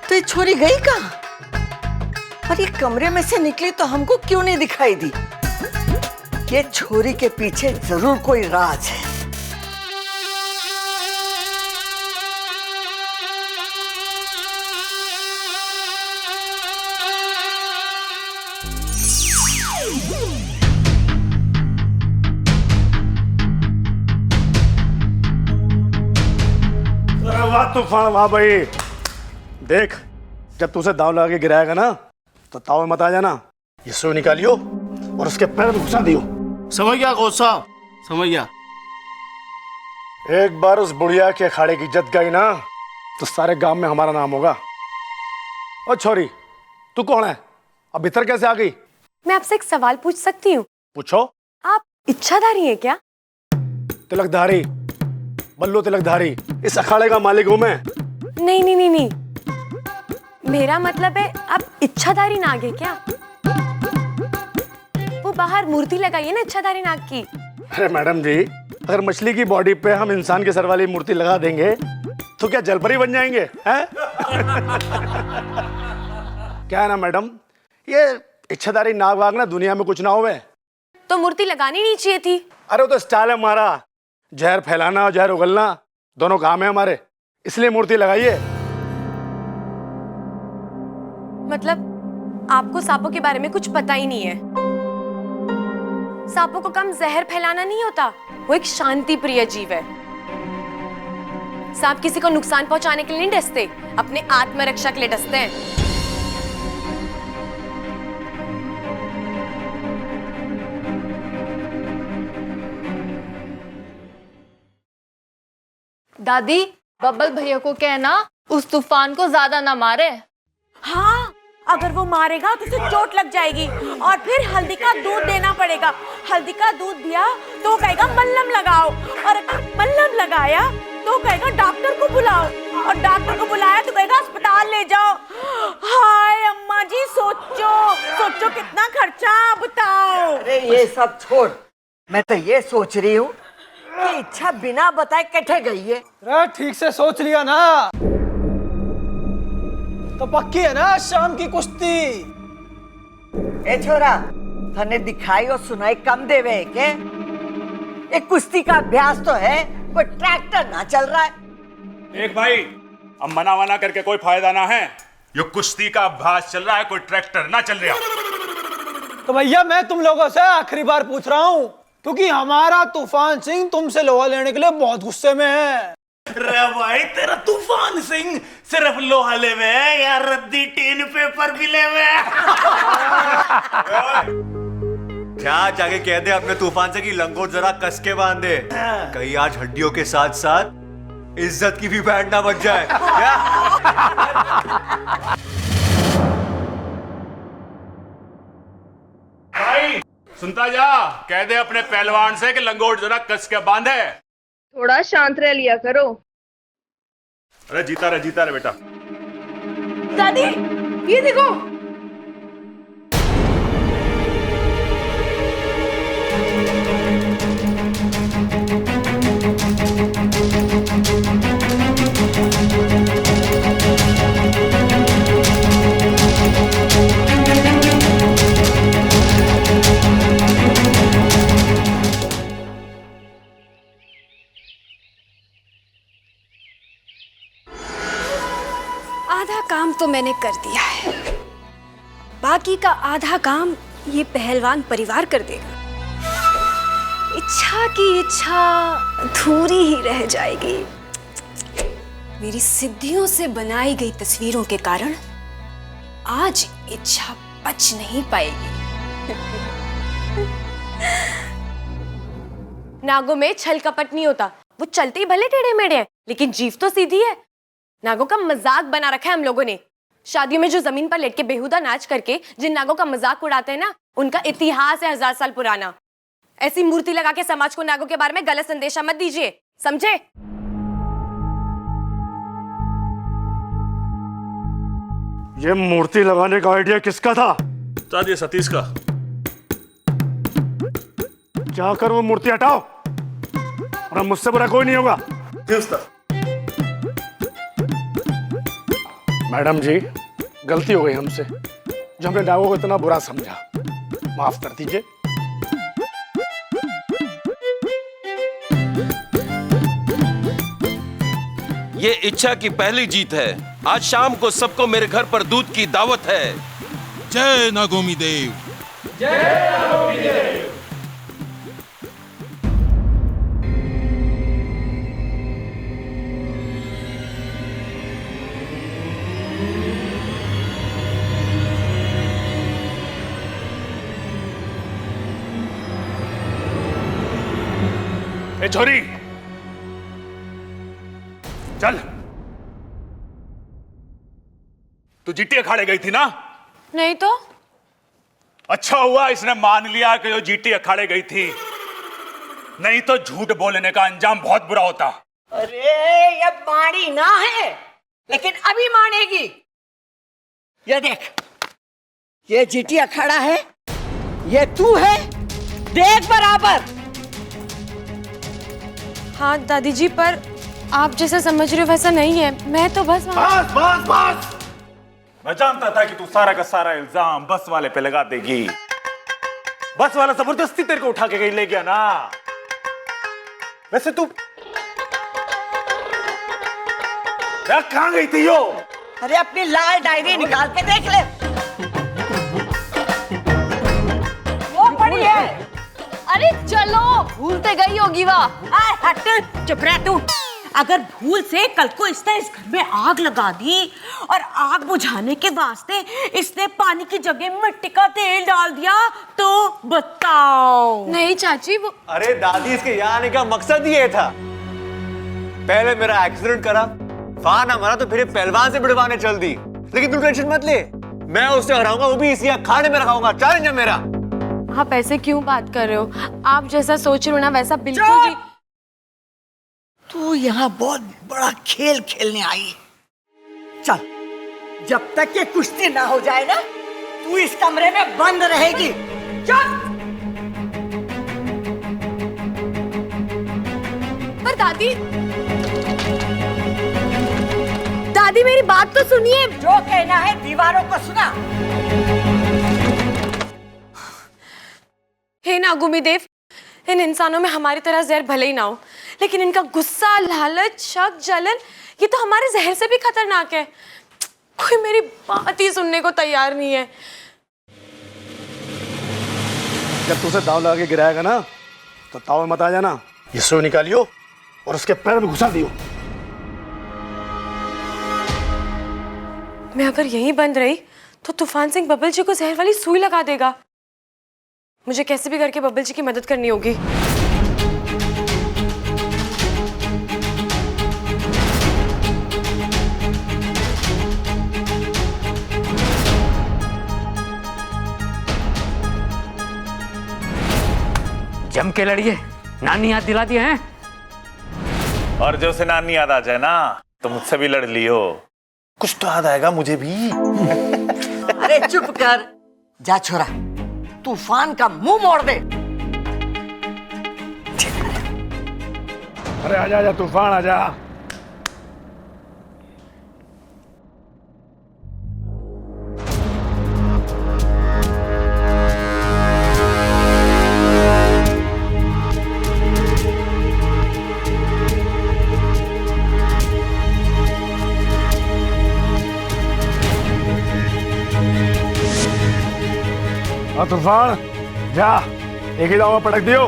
तो ये छोरी गई कहाँ? और ये कमरे में से निकली तो हमको क्यों नहीं दिखाई दी? ये छोरी के पीछे जरूर कोई राज है। वाह तूफान, वाह भाई। देख, जब तू उसे दांव लगा के गिराएगा ना तो ताव में मत आ जाना। ये सुई निकालियो और उसके पैर में घुसा दियो। समझ गया कोच साहब? समझ गया। एक बार उस बुढ़िया के अखाड़े की इज्जत गई ना तो सारे गांव में हमारा नाम होगा। और छोरी, तू कौन है? अब भीतर कैसे आ गई? मैं आपसे एक सवाल पूछ सकती हूँ? पूछो। आप इच्छाधारी हैं क्या? तिलकधारी, बल्लू तिलकधारी, इस अखाड़े का मालिक हूं मैं। नहीं नहीं नहीं नहीं, मेरा मतलब है आप इच्छाधारी नाग है क्या? वो बाहर मूर्ति लगाई है ना इच्छाधारी नाग की। अरे मैडम जी, अगर मछली की बॉडी पे हम इंसान के सर वाली मूर्ति लगा देंगे तो क्या जलपरी बन जाएंगे हैं? क्या है ना मैडम, ये इच्छाधारी नाग वाग ना दुनिया में कुछ ना होवे। तो मूर्ति लगानी नहीं चाहिए थी। अरे वो तो स्टाइल है हमारा, जहर फैलाना और जहर उगलना दोनों काम है हमारे, इसलिए मूर्ति लगाइए। मतलब आपको सांपों के बारे में कुछ पता ही नहीं है। सांपों को कम जहर फैलाना नहीं होता, वो एक शांति प्रिय जीव है। सांप किसी को नुकसान पहुंचाने के लिए नहीं डसते, अपने आत्मरक्षा के लिए डसते हैं। दादी, बब्बल भैया को कहना उस तूफान को ज्यादा ना मारे। हाँ, अगर वो मारेगा तो उसे चोट लग जाएगी और फिर हल्दी का दूध देना पड़ेगा। हल्दी का दूध दिया तो कहेगा मल्लम लगाओ, और अगर मल्लम लगाया तो कहेगा डॉक्टर को बुलाओ, और डॉक्टर को बुलाया तो कहेगा अस्पताल ले जाओ। हाय अम्मा जी, सोचो सोचो कितना खर्चा, बताओ। अरे ये सब छोड़, मैं तो ये सोच रही हूँ कि इच्छा बिना बताए कैसे गई है। अरे ठीक से सोच लिया ना तो पक्की है ना शाम की कुश्ती। ए छोरा, तने दिखाई और सुनाई कम देवे है के? एक कुश्ती का अभ्यास तो है, कोई ट्रैक्टर ना चल रहा है। देख भाई, अब मना वना करके कोई फायदा ना है। ये कुश्ती का अभ्यास चल रहा है, कोई ट्रैक्टर ना चल रहा। तो भैया मैं तुम लोगों से आखिरी बार पूछ रहा हूँ, क्योंकि हमारा तूफान सिंह तुमसे लोहा लेने के लिए बहुत गुस्से में है। रे भाई, तेरा तूफान सिंह सिर्फ लोहा लेवे है या रद्दी टीन पेपर भी लेवे? क्या जाके कह दे अपने तूफान से कि लंगोट जरा कस के बांध दे, कहीं आज हड्डियों के साथ साथ इज्जत की भी बैंड ना बच जाए। क्या? भाई सुनता जा, कह दे अपने पहलवान से कि लंगोट जरा कस के बांधे। थोड़ा शांत रह लिया करो। अरे जीता रहे बेटा। दादी ये देखो, आधा काम तो मैंने कर दिया है, बाकी का आधा काम ये पहलवान परिवार कर देगा। इच्छा की इच्छा अधूरी ही रह जाएगी। मेरी सिद्धियों से बनाई गई तस्वीरों के कारण आज इच्छा बच नहीं पाएगी। नागों में छल कपट नहीं होता, वो चलते ही भले टेढ़े मेढ़े हैं, लेकिन जीव तो सीधी है। नागों का मजाक बना रखा है हम लोगों ने। शादियों में जो जमीन पर लेट के बेहुदा नाच करके जिन नागों का मजाक उड़ाते हैं ना, उनका इतिहास है 1000 साल पुराना। ऐसी मूर्ति लगा के समाज को नागों के बारे में गलत संदेशा मत दीजिए, समझे? ये मूर्ति लगाने का आइडिया किसका था? उस्ताद, ये सतीश का। जाकर वो मूर्ति हटाओ, और मुझसे बुरा कोई नहीं होगा। जी उस्ताद। मैडम जी, गलती हो गई हमसे, जो हमने नागों को इतना बुरा समझा, माफ कर दीजिए। ये इच्छा की पहली जीत है। आज शाम को सबको मेरे घर पर दूध की दावत है। जय नागोमी देव। जय नागोमी देव। ए छोरी, चल। तू जीती अखाड़े गई थी ना? नहीं तो अच्छा हुआ इसने मान लिया कि वो जीटी अखाड़े गई थी, नहीं तो झूठ बोलने का अंजाम बहुत बुरा होता। अरे ये माड़ी ना है, लेकिन अभी मानेगी। ये देख, ये जीटी अखाड़ा है, ये तू है, देख बराबर। हाँ दादी जी, पर आप जैसा समझ रहे हो वैसा नहीं है। मैं तो बस बस बस बस, मैं जानता था कि तू सारा का सारा इल्जाम बस वाले पे लगा देगी। बस वाला जबरदस्ती तेरे को उठा के कहीं ले गया ना। वैसे तू कहां गई थी यो? अरे अपनी लाल डायरी निकाल के देख ले, वो पड़ी है। अरे चलो, भूलते गई होगी वह। हट, चुप रह तू। अगर भूल से कल को इसने इस घर में आग लगा दी और आग बुझाने के वास्ते इसने पानी की जगह मिट्टी का तेल डाल दिया तो बताओ। नहीं चाची, वो अरे दादी, इसके यहाँ आने का मकसद ये था। पहले मेरा एक्सीडेंट करा, वहां ना मरा तो फिर पहलवान से भिड़वाने चल दी। लेकिन तू टेंशन मत ले, मैं उससे हराऊंगा, वो भी इसी अखाड़े में रखाऊंगा। चैलेंज है मेरा। आप ऐसे क्यों बात कर रहे हो? आप जैसा सोच रहे हो ना वैसा बिल्कुल भी। तू यहाँ बहुत बड़ा खेल खेलने आई। चल, जब तक ये कुश्ती ना हो जाए ना, तू इस कमरे में बंद रहेगी। चल। पर दादी, दादी मेरी बात तो सुनिए। जो कहना है दीवारों को सुना। हे नागुमी देव, इन इंसानों में हमारी तरह जहर भले ही ना हो, लेकिन इनका गुस्सा, लालच, शक, जलन, ये तो हमारे जहर से भी खतरनाक है। कोई मेरी बात ही सुनने को तैयार नहीं है। जब तुझे दाव लगा के गिराएगा ना, तो ताव मत आ जाना। ये सुई निकालियो और उसके पैर में घुसा दियो। मैं अगर यहीं बंद रही तो तूफान सिंह बबल जी को जहर वाली सुई लगा देगा। मुझे कैसे भी करके बबल जी की मदद करनी होगी। जम के लड़िए, नानी याद दिला दिए हैं। और जो से नानी याद आ जाए ना, तो मुझसे भी लड़ लियो। कुछ तो याद आएगा मुझे भी। अरे चुप कर, जा छोरा, तूफान का मुंह मोड़ दे। अरे आजा आजा तूफान, आजा। तूफान जा, एक ही दाव में पटक दियो।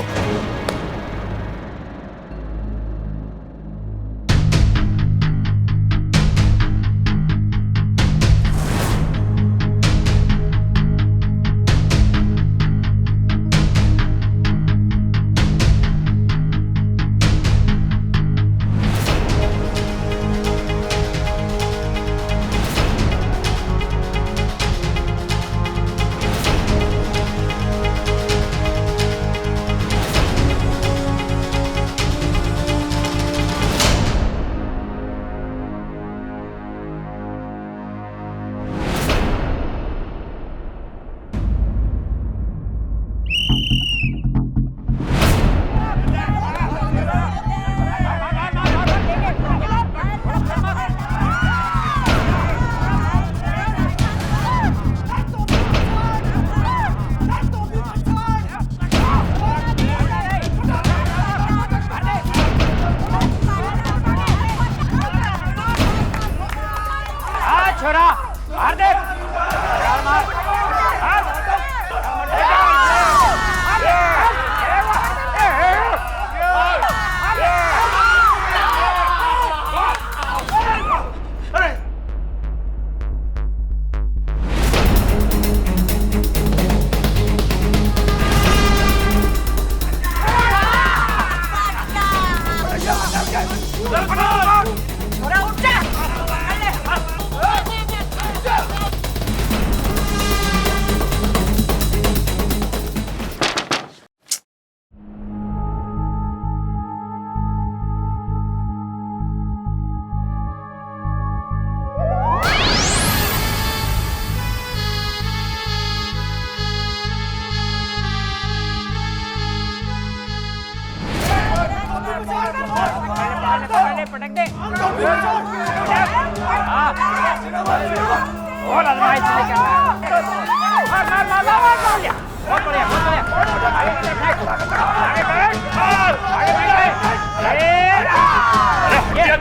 और आजमाइश लेके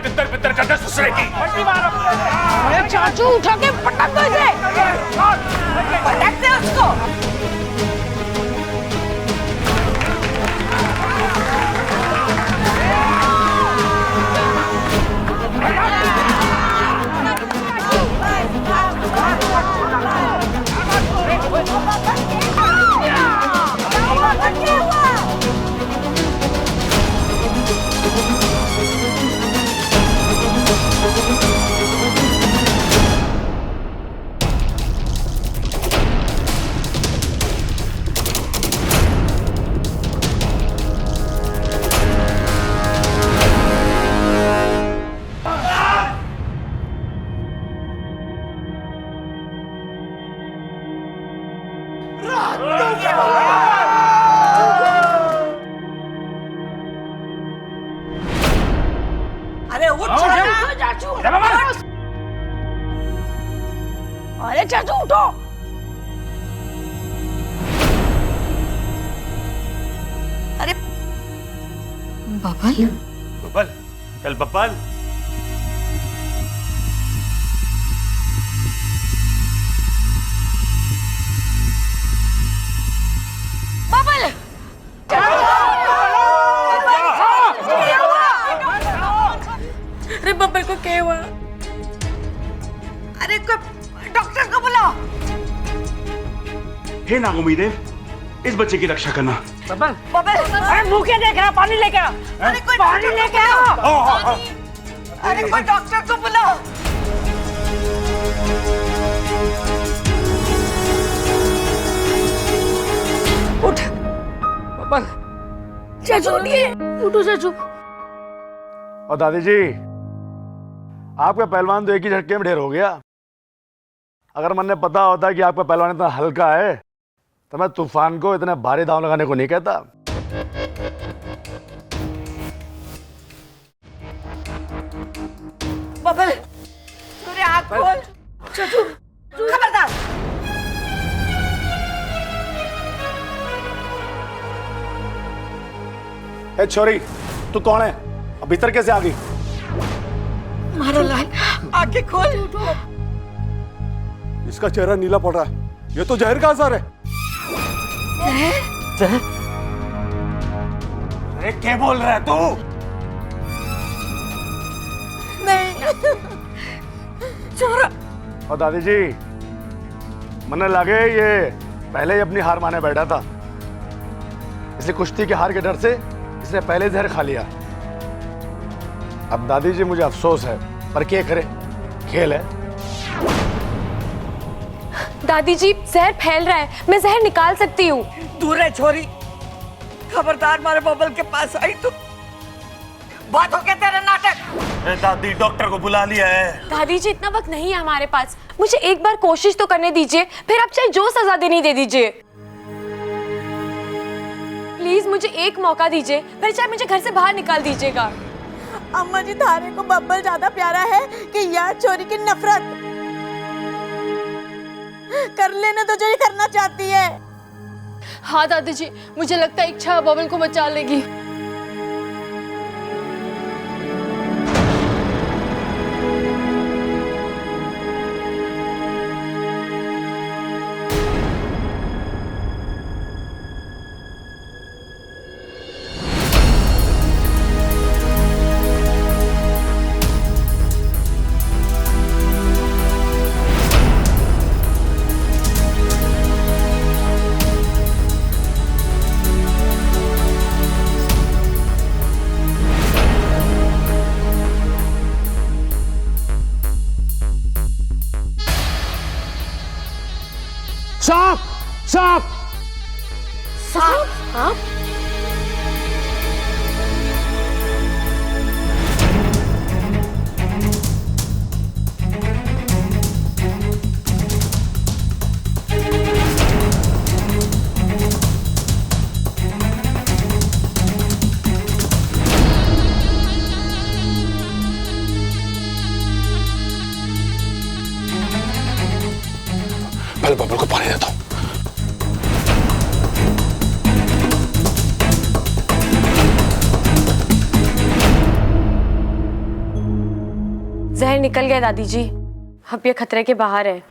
तितर बितर करते ससुरे की। अरे चाचू उठा के पटक दो इसे, पटक दे उसको। अरे उठ चाचू, अरे चाचू उठो। अरे बबल, बबल, चल बबल। बबल, अरे बब्बल को क्या हुआ? अरे डॉक्टर को बुलाओ। हे नागोमी, इस बच्चे की रक्षा करना। बबल, अरे मुंह क्या देख रहा, पानी लेके आ। अरे कोई पानी लेके आओ। अरे कोई डॉक्टर को बुलाओ। उठ बबल। चाचू उठिए, उठो चाचू। और दादी जी, आपका पहलवान तो एक ही झटके में ढेर हो गया। अगर मैंने पता होता कि आपका पहलवान इतना हल्का है तो मैं तूफान को इतने भारी दांव लगाने को नहीं कहता। बबल, तूने आँख खोल। चाचू, खबरदार। ए छोरी, तू कौन है? अब भीतर कैसे आ गई? मारो लाल, आंखें खोल। इसका चेहरा नीला पड़ रहा है, ये तो जहर का असर है। अरे क्या बोल रहा है तू? नहीं, छोरा। और दादी जी, मने लगे ये पहले ही अपनी हार माने बैठा था, इसलिए कुश्ती के हार के डर से इसने पहले जहर खा लिया। अब दादी जी मुझे अफसोस है, पर क्या करे, खेल है। दादी जी, जहर फैल रहा है, मैं जहर निकाल सकती हूँ। दूर है छोरी, खबरदार मारे बबल के पास आई तो बात हो गया तेरा नाटक। दादी, डॉक्टर को बुला लिया है। दादी जी, इतना वक्त नहीं है हमारे पास, मुझे एक बार कोशिश तो करने दीजिए, फिर आप चाहे जो सजा देनी दे दीजिए। प्लीज मुझे एक मौका दीजिए, फिर चाहे मुझे घर से बाहर निकाल दीजिएगा। अम्मा जी, थारे को बब्बल ज्यादा प्यारा है कि यार चोरी की नफरत? कर लेने तो जो ये करना चाहती है। हाँ दादी जी, मुझे लगता है इच्छा बबल को बचा लेगी। सांप, सांप, सांप, सांप। पहले बबल को पानी देता हूँ। जहर निकल गया दादी जी, अब ये खतरे के बाहर है।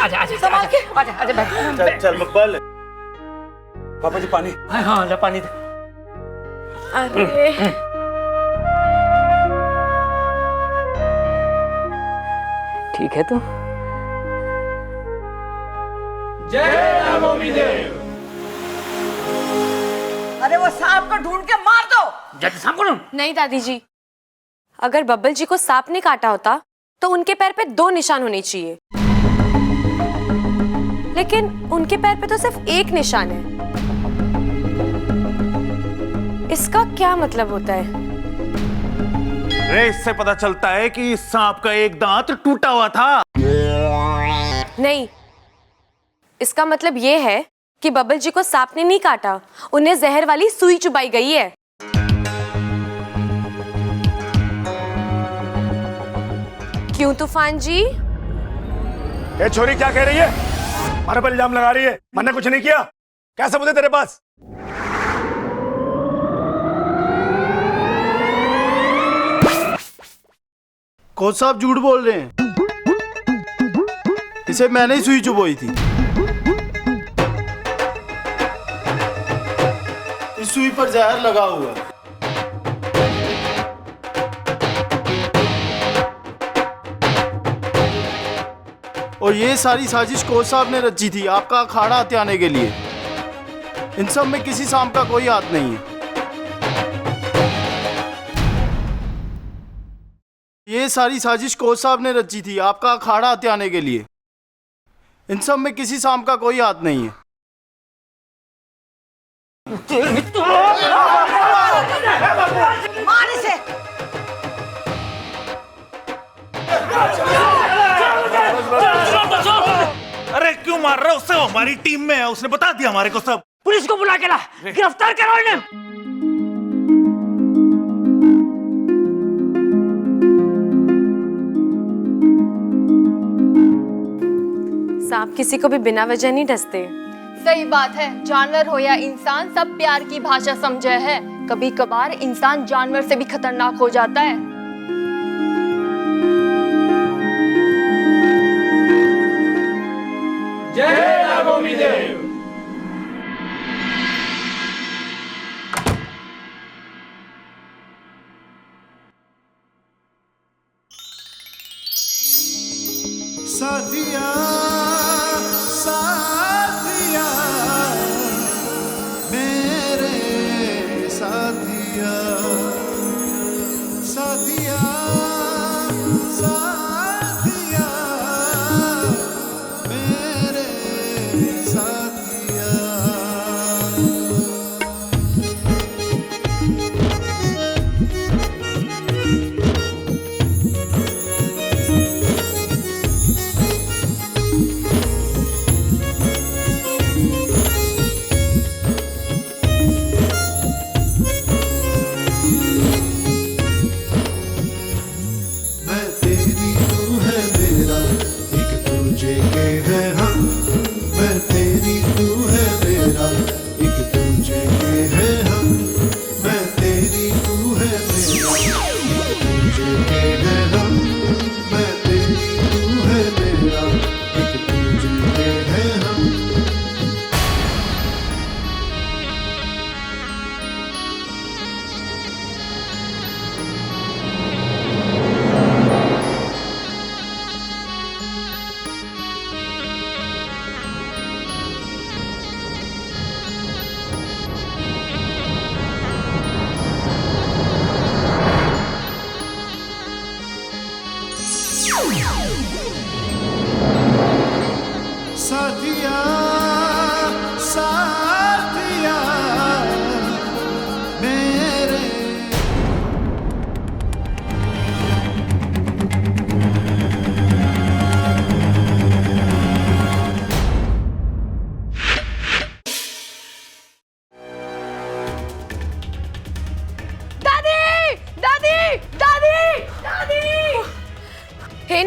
आजा आजा संभाल के आजा आजा बैठ चल चल मकबल। पापा जी पानी। हाँ हाँ ले पानी दे। अरे ठीक है तू? जय नागोमी देव। अरे वो सांप को ढूंढ के मार दो। जल्दी सांप को ढूंढ। नहीं दादी जी, अगर बब्बल जी को सांप ने काटा होता तो उनके पैर पे 2 निशान होने चाहिए, लेकिन उनके पैर पे तो सिर्फ 1 निशान है। इसका क्या मतलब होता है? रे इससे पता चलता है कि इस सांप का एक दांत टूटा हुआ था। नहीं, इसका मतलब ये है कि बब्बल जी को सांप ने नहीं काटा, उन्हें जहर वाली सुई चुबाई गई है। क्यों तूफान जी? ये छोरी क्या कह रही है? हमारे पर इल्जाम लगा रही है। मैंने कुछ नहीं किया। क्या सबूत है तेरे पास? कोच साहब झूठ बोल रहे हैं। इसे मैंने ही सुई चुभोई थी। इस सुई पर जहर लगा हुआ है। और ये सारी साजिश कोच साहब ने रची थी आपका अखाड़ा हथियाने के लिए। इन सब में किसी सांप का कोई हाथ नहीं है। ये सारी साजिश कोच साहब ने रची थी आपका अखाड़ा हथियाने के लिए। इन सब में किसी सांप का कोई हाथ नहीं है। मार इसे। अरे क्यों मार रहे हो उससे? वो हमारी टीम में है, उसने बता दिया हमारे को सब। पुलिस को बुला के ला, गिरफ्तार करो इन्हें। सांप किसी को भी बिना वजह नहीं डसते। सही बात है, जानवर हो या इंसान सब प्यार की भाषा समझे है। कभी कभार इंसान जानवर से भी खतरनाक हो जाता है। जय नागोमी देव। साथिया साथिया मेरे साथिया साथिया साथिया मेरे साथिया। मैं तेरी तू है मेरा, एक दूजे के है हम। मैं तेरी तू है मेरा, एक दूजे के है हम। मैं तेरी तू है मेरा, एक दूजे के है हम। मैं तेरी तू है मेरा, एक दूजे के है हम।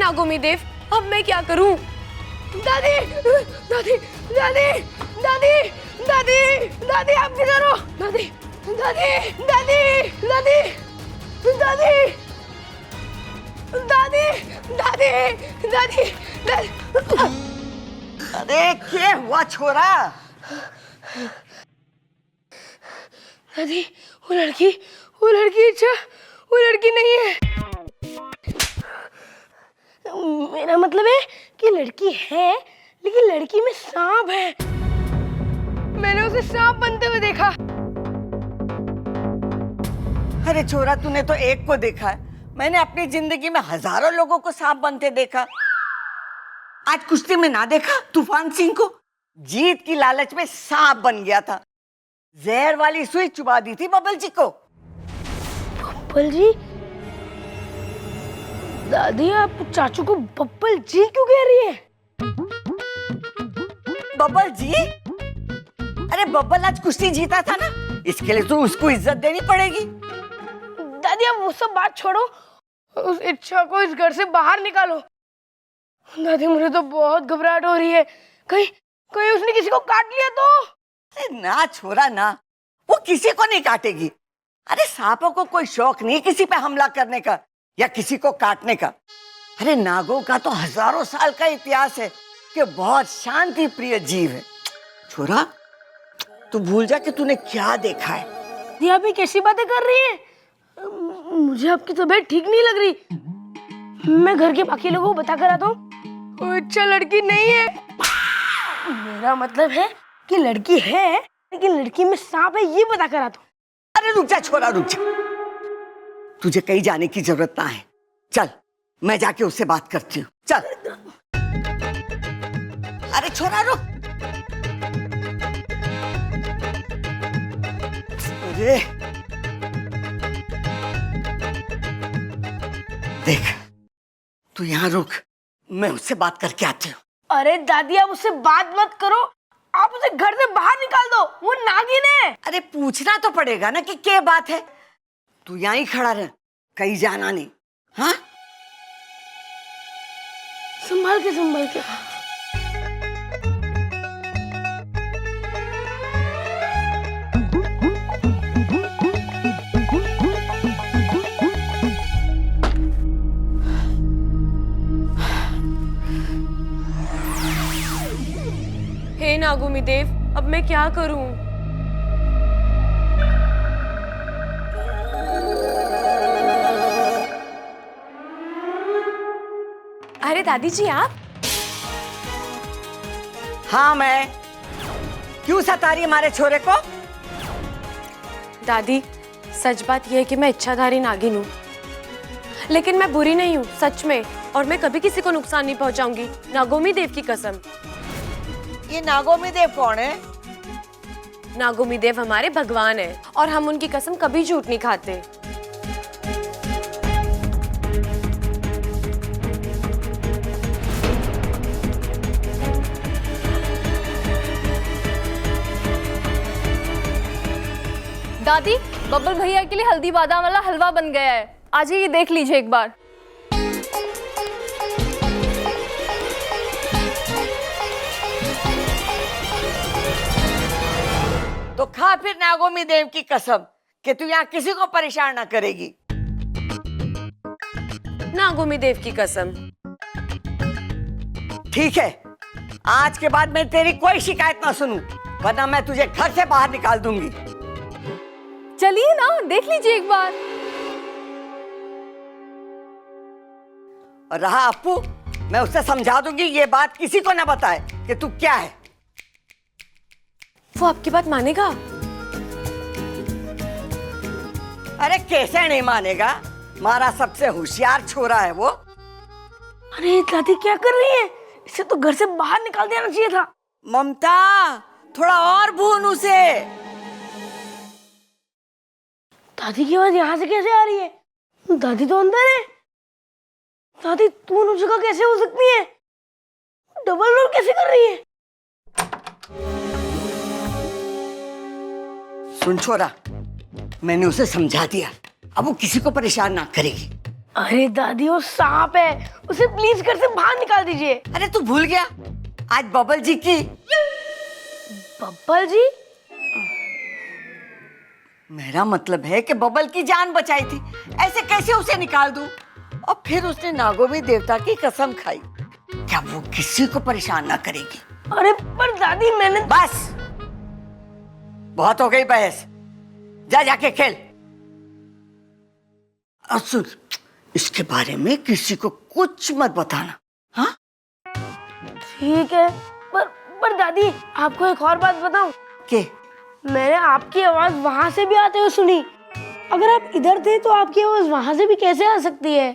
नागोमी देव, अब मैं क्या करूं? दादी, दादी, दादी, दादी, दादी, दादी, आप किधर हो? दादी, दादी, दादी, दादी, दादी, दादी, दादी, दादी, दादी। अरे क्या हुआ छोरा? दादी, वो लड़की अच्छा, वो लड़की नहीं है। मेरा मतलब है कि लड़की है, लेकिन लड़की में सांप है। मैंने उसे सांप बनते हुए देखा। अरे छोरा, तूने तो एक को देखा है, मैंने अपनी जिंदगी में हजारों लोगों को सांप बनते देखा। आज कुश्ती में ना देखा तूफान सिंह को? जीत की लालच में सांप बन गया था, जहर वाली सुई चुबा दी थी बबल जी को। बब्बल जी? दादी, आप चाचू को बब्बल जी क्यों कह रही है? बब्बल जी? अरे बब्बल आज कुश्ती जीता था ना, इसके लिए तो उसको इज्जत देनी पड़ेगी। दादी, अब वो सब बात छोड़ो, उस इच्छा को इस घर से बाहर निकालो। दादी, मुझे तो बहुत घबराहट हो रही है, कहीं उसने किसी को काट लिया तो? अरे ना छोरा ना, वो किसी को नहीं काटेगी। अरे सांपों को कोई शौक नहीं किसी पे हमला करने का या किसी को काटने का। अरे नागों का तो हजारों साल का इतिहास है कि बहुत शांति प्रिय जीव है। छोरा, तू भूल जा कि तूने क्या देखा है। ये आप कैसी बातें कर रही हैं? मुझे आपकी तबीयत ठीक नहीं लग रही। मैं घर के बाकी लोगों को बता कर आता हूँ। अच्छा लड़की नहीं है। मेरा मतलब है कि लड़की है, लेकिन लड़की में सांप है, ये बता कर आता हूँ। अरे रुक जा छोरा, रुक जा, तुझे कहीं जाने की जरूरत ना है। चल, मैं जाके उससे बात करती हूँ। चल। अरे छोरा रुक। अरे देख, तू यहाँ रुक, मैं उससे बात करके आती हूँ। अरे दादी, आप उससे बात मत करो, आप उसे घर से बाहर निकाल दो, वो नागिन है। अरे पूछना तो पड़ेगा ना कि क्या बात है। तू यहाँ ही खड़ा रह, कहीं जाना नहीं। हाँ, संभाल के। हे नागोमी देव, अब मैं क्या करूं? अरे दादी जी, आप? हाँ मैं। क्यों सता रही हमारे छोरे को? दादी, सच बात यह है कि मैं इच्छाधारी नागिन हूँ, लेकिन मैं बुरी नहीं हूँ, सच में। और मैं कभी किसी को नुकसान नहीं पहुँचाऊंगी, नागोमी देव की कसम। ये नागोमी देव कौन है? नागोमी देव हमारे भगवान हैं और हम उनकी कसम कभी झूठ नहीं खाते। दादी, बब्बल भैया के लिए हल्दी बादाम वाला हलवा बन गया है, आज ये देख लीजिए एक बार। तो खा फिर नागोमी देव की कसम कि तू यहाँ किसी को परेशान ना करेगी। नागोमी देव की कसम। ठीक है, आज के बाद मैं तेरी कोई शिकायत ना सुनूं, वरना मैं तुझे घर से बाहर निकाल दूंगी। चलिए ना, देख लीजिए एक बार। और रहा अप्पू, मैं उससे समझा दूंगी ये बात किसी को ना बताए कि तू क्या है। वो आपकी बात मानेगा? अरे कैसे नहीं मानेगा, हमारा सबसे होशियार छोरा है वो। अरे दादी क्या कर रही है? इसे तो घर से बाहर निकाल देना चाहिए था। ममता, थोड़ा और भून उसे। दादी की आवाज यहाँ से कैसे आ रही है? दादी तो अंदर है। दादी, तू उन जगह कैसे हो सकती है? डबल रोल कैसे कर रही है? सुन छोरा, मैंने उसे समझा दिया, अब वो किसी को परेशान ना करेगी। अरे दादी वो सांप है, उसे प्लीज घर से बाहर निकाल दीजिए। अरे तू भूल गया आज बबल जी की। बब्बल जी? मेरा मतलब है कि बबल की जान बचाई थी, ऐसे कैसे उसे निकाल दूं? और फिर उसने नागोमी देवता की कसम खाई, क्या वो किसी को परेशान ना करेगी? अरे पर दादी मैंने। बस बहुत हो गई बहस, जा जाके खेल। और सुन, इसके बारे में किसी को कुछ मत बताना, हाँ? ठीक है, पर दादी आपको एक और बात बताऊं? के? मैंने आपकी आवाज वहां से भी आते हुए सुनी। अगर आप इधर थे तो आपकी आवाज वहां से भी कैसे आ सकती है?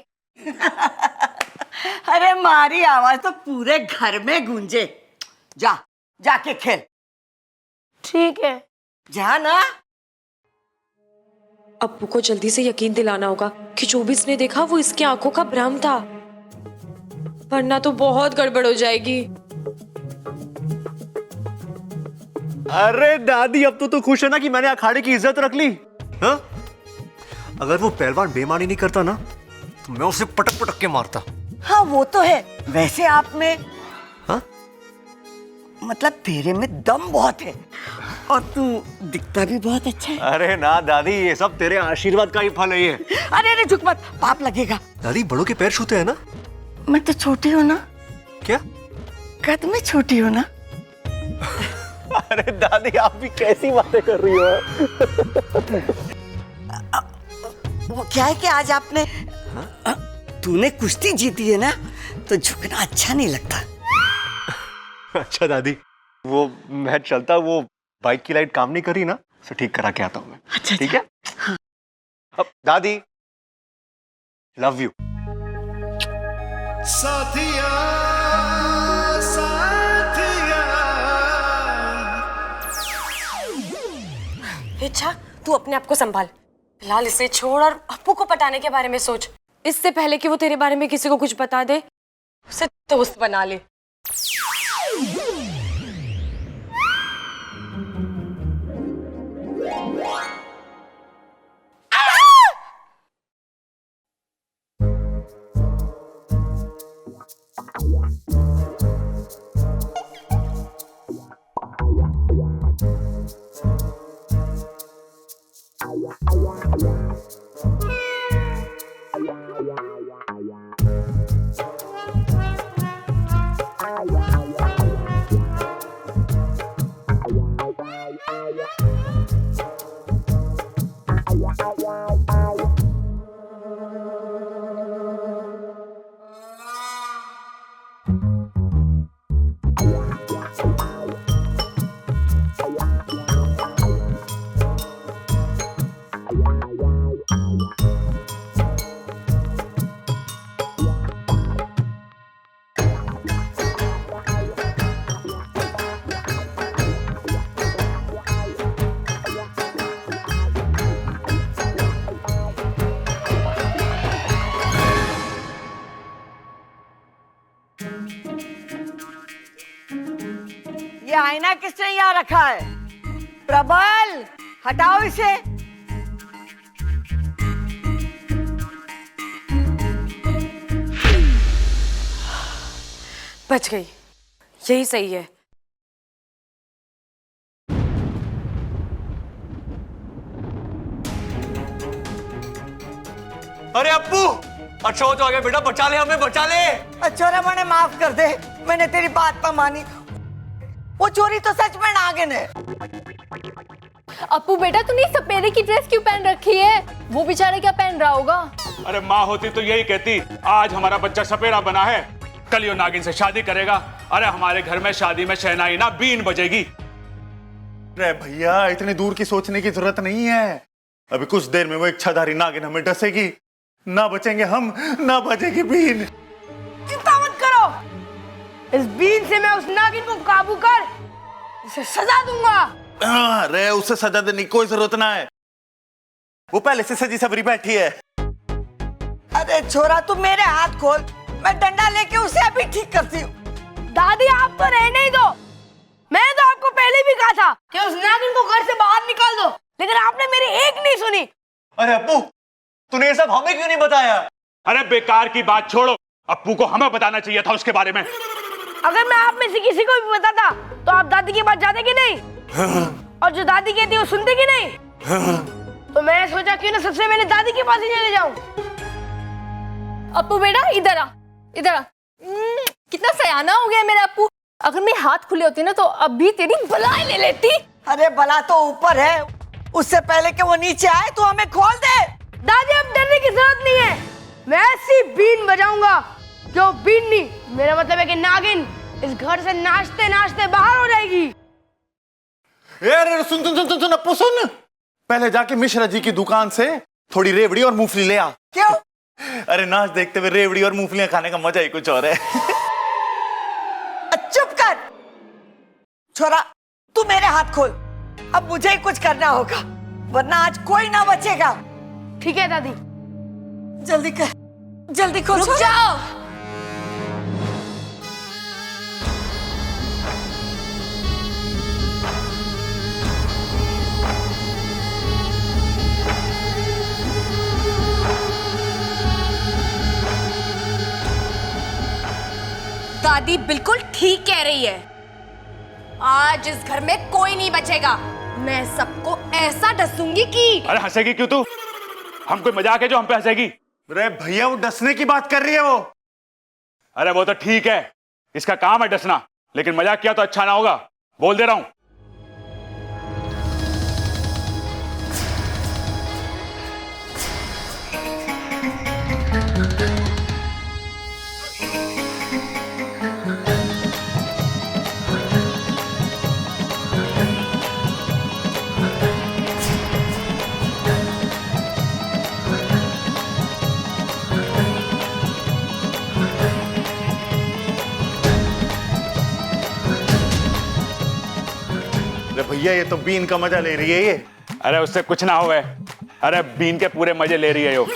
अरे हमारी आवाज तो पूरे घर में गूंजे। जा जाके खेल। ठीक है, जा ना। अप्पू को जल्दी से यकीन दिलाना होगा कि जो भी इसने देखा वो इसकी आंखों का भ्रम था, वरना तो बहुत गड़बड़ हो जाएगी। अरे दादी, अब तो खुश है ना कि मैंने अखाड़े की इज्जत रख ली? हाँ? अगर वो पहलवान बेईमानी नहीं करता ना तो मैं उसे पटक पटक के मारता। हाँ वो तो है। वैसे आप में, हाँ? मतलब तेरे में दम बहुत है और तू दिखता भी बहुत अच्छा है। अरे ना दादी, ये सब तेरे आशीर्वाद का ही फल है ये। अरे झुक मत, पाप लगेगा। दादी बड़ों के पैर छूते हैं ना? मैं तो छोटी हूँ ना। क्या? कद में छोटी हूँ ना। अरे दादी, आप भी कैसी बातें कर रही हो? वो क्या है कि आज आपने, तूने कुश्ती जीती है ना, तो झुकना अच्छा नहीं लगता। अच्छा दादी, वो मैं चलता, वो बाइक की लाइट काम नहीं कर रही ना, उसे ठीक करा के आता हूँ मैं। अच्छा, ठीक है? हाँ। अब दादी, लव यू। साथिया साथिया। अच्छा, तू अपने आप को संभाल, फिलहाल इसे छोड़ और अप्पू को पटाने के बारे में सोच। इससे पहले कि वो तेरे बारे में किसी को कुछ बता दे, उसे दोस्त बना ले। ये आईना किसने यहाँ रखा है? प्रबल, हटाओ इसे। बच गई, यही सही है। अरे अप्पू, अच्छा हो तो आ गया बेटा, बचा ले हमें, बचा ले। अच्छा रे, मैंने माफ कर दे, मैंने तेरी बात पर मानी। वो चोरी तो सच में नागिन है। अप्पू बेटा, तूने सपेरे की ड्रेस क्यों पहन रखी है? वो बेचारा क्या पहन रहा होगा? अरे माँ होती तो यही कहती, आज हमारा बच्चा सपेरा बना है, कल यो नागिन से शादी करेगा। अरे हमारे घर में शादी में शहनाई ना बीन बजेगी। अरे भैया, इतनी दूर की सोचने की जरूरत नहीं है। अभी कुछ देर में वो इच्छाधारी नागिन हमें डसेगी, ना बचेंगे हम, ना बजेगी बीन। चिंता मत करो, इस बीन से मैं उस नागिन को काबू कर उसे सजा दूंगा। अरे उसे सजा देने की कोई जरूरत ना है, वो पहले से सजी सबरी बैठी है। अरे छोरा, तू मेरे हाथ खोल, मैं डंडा लेके उसे अभी ठीक करती हूँ। दादी आप तो रहने ही दो, मैंने तो आपको पहले भी कहा था कि उस नागिन को घर से बाहर निकाल दो, लेकिन आपने मेरी एक नहीं सुनी। अरे अप्पू, तूने ये सब हमें क्यों नहीं बताया? अरे बेकार की बात छोड़ो, अप्पू को हमें बताना चाहिए था उसके बारे में। अगर मैं आप में से किसी को भी बताता तो आप दादी की बात जाते कि नहीं? और जो दादी कहती है वो सुनते कि नहीं? तो मैंने सोचा क्यों ना सबसे पहले दादी के पास ही चले जाऊं। अप्पू बेटा इधर आ, इधर आ। कितना सयाना हो गया मेरा अप्पू। अगर मेरे हाथ खुले होते ना तो अभी तेरी बलाई ले लेती। अरे बला तो ऊपर है, उससे पहले कि वो नीचे आए तो हमें खोल दे। दादी अब डरने की जरूरत नहीं है, मैं ऐसी बीन बजाऊंगा जो बीन नहीं, मेरा मतलब है कि नागिन इस घर से नाचते नाचते बाहर हो जाएगी। अरे सुन सुन सुन सुन अप्पू सुन, पहले जाके मिश्रा जी की दुकान से थोड़ी रेवड़ी और मूंगफली ले आ। क्यों? अरे नाच देखते हुए रेवड़ी और मूंगफलियां खाने का मजा ही कुछ और है। चुप कर छोरा, तू मेरे हाथ खोल, अब मुझे ही कुछ करना होगा वरना आज कोई ना बचेगा। ठीक है दादी। जल्दी कर, जल्दी खोल। रुक जाओ। दादी बिल्कुल ठीक कह रही है, आज इस घर में कोई नहीं बचेगा। मैं सबको ऐसा डसूंगी कि। अरे हंसेगी क्यों तू? हम कोई मजाक है जो हम पे हंसेगी? अरे भैया वो डसने की बात कर रही है वो। अरे वो तो ठीक है, इसका काम है डसना, लेकिन मजाक किया तो अच्छा ना होगा, बोल दे रहा हूं। अरे भैया ये तो बीन का मजा ले रही है ये। अरे उससे कुछ ना हुए, अरे बीन के पूरे मजे ले रही है यो।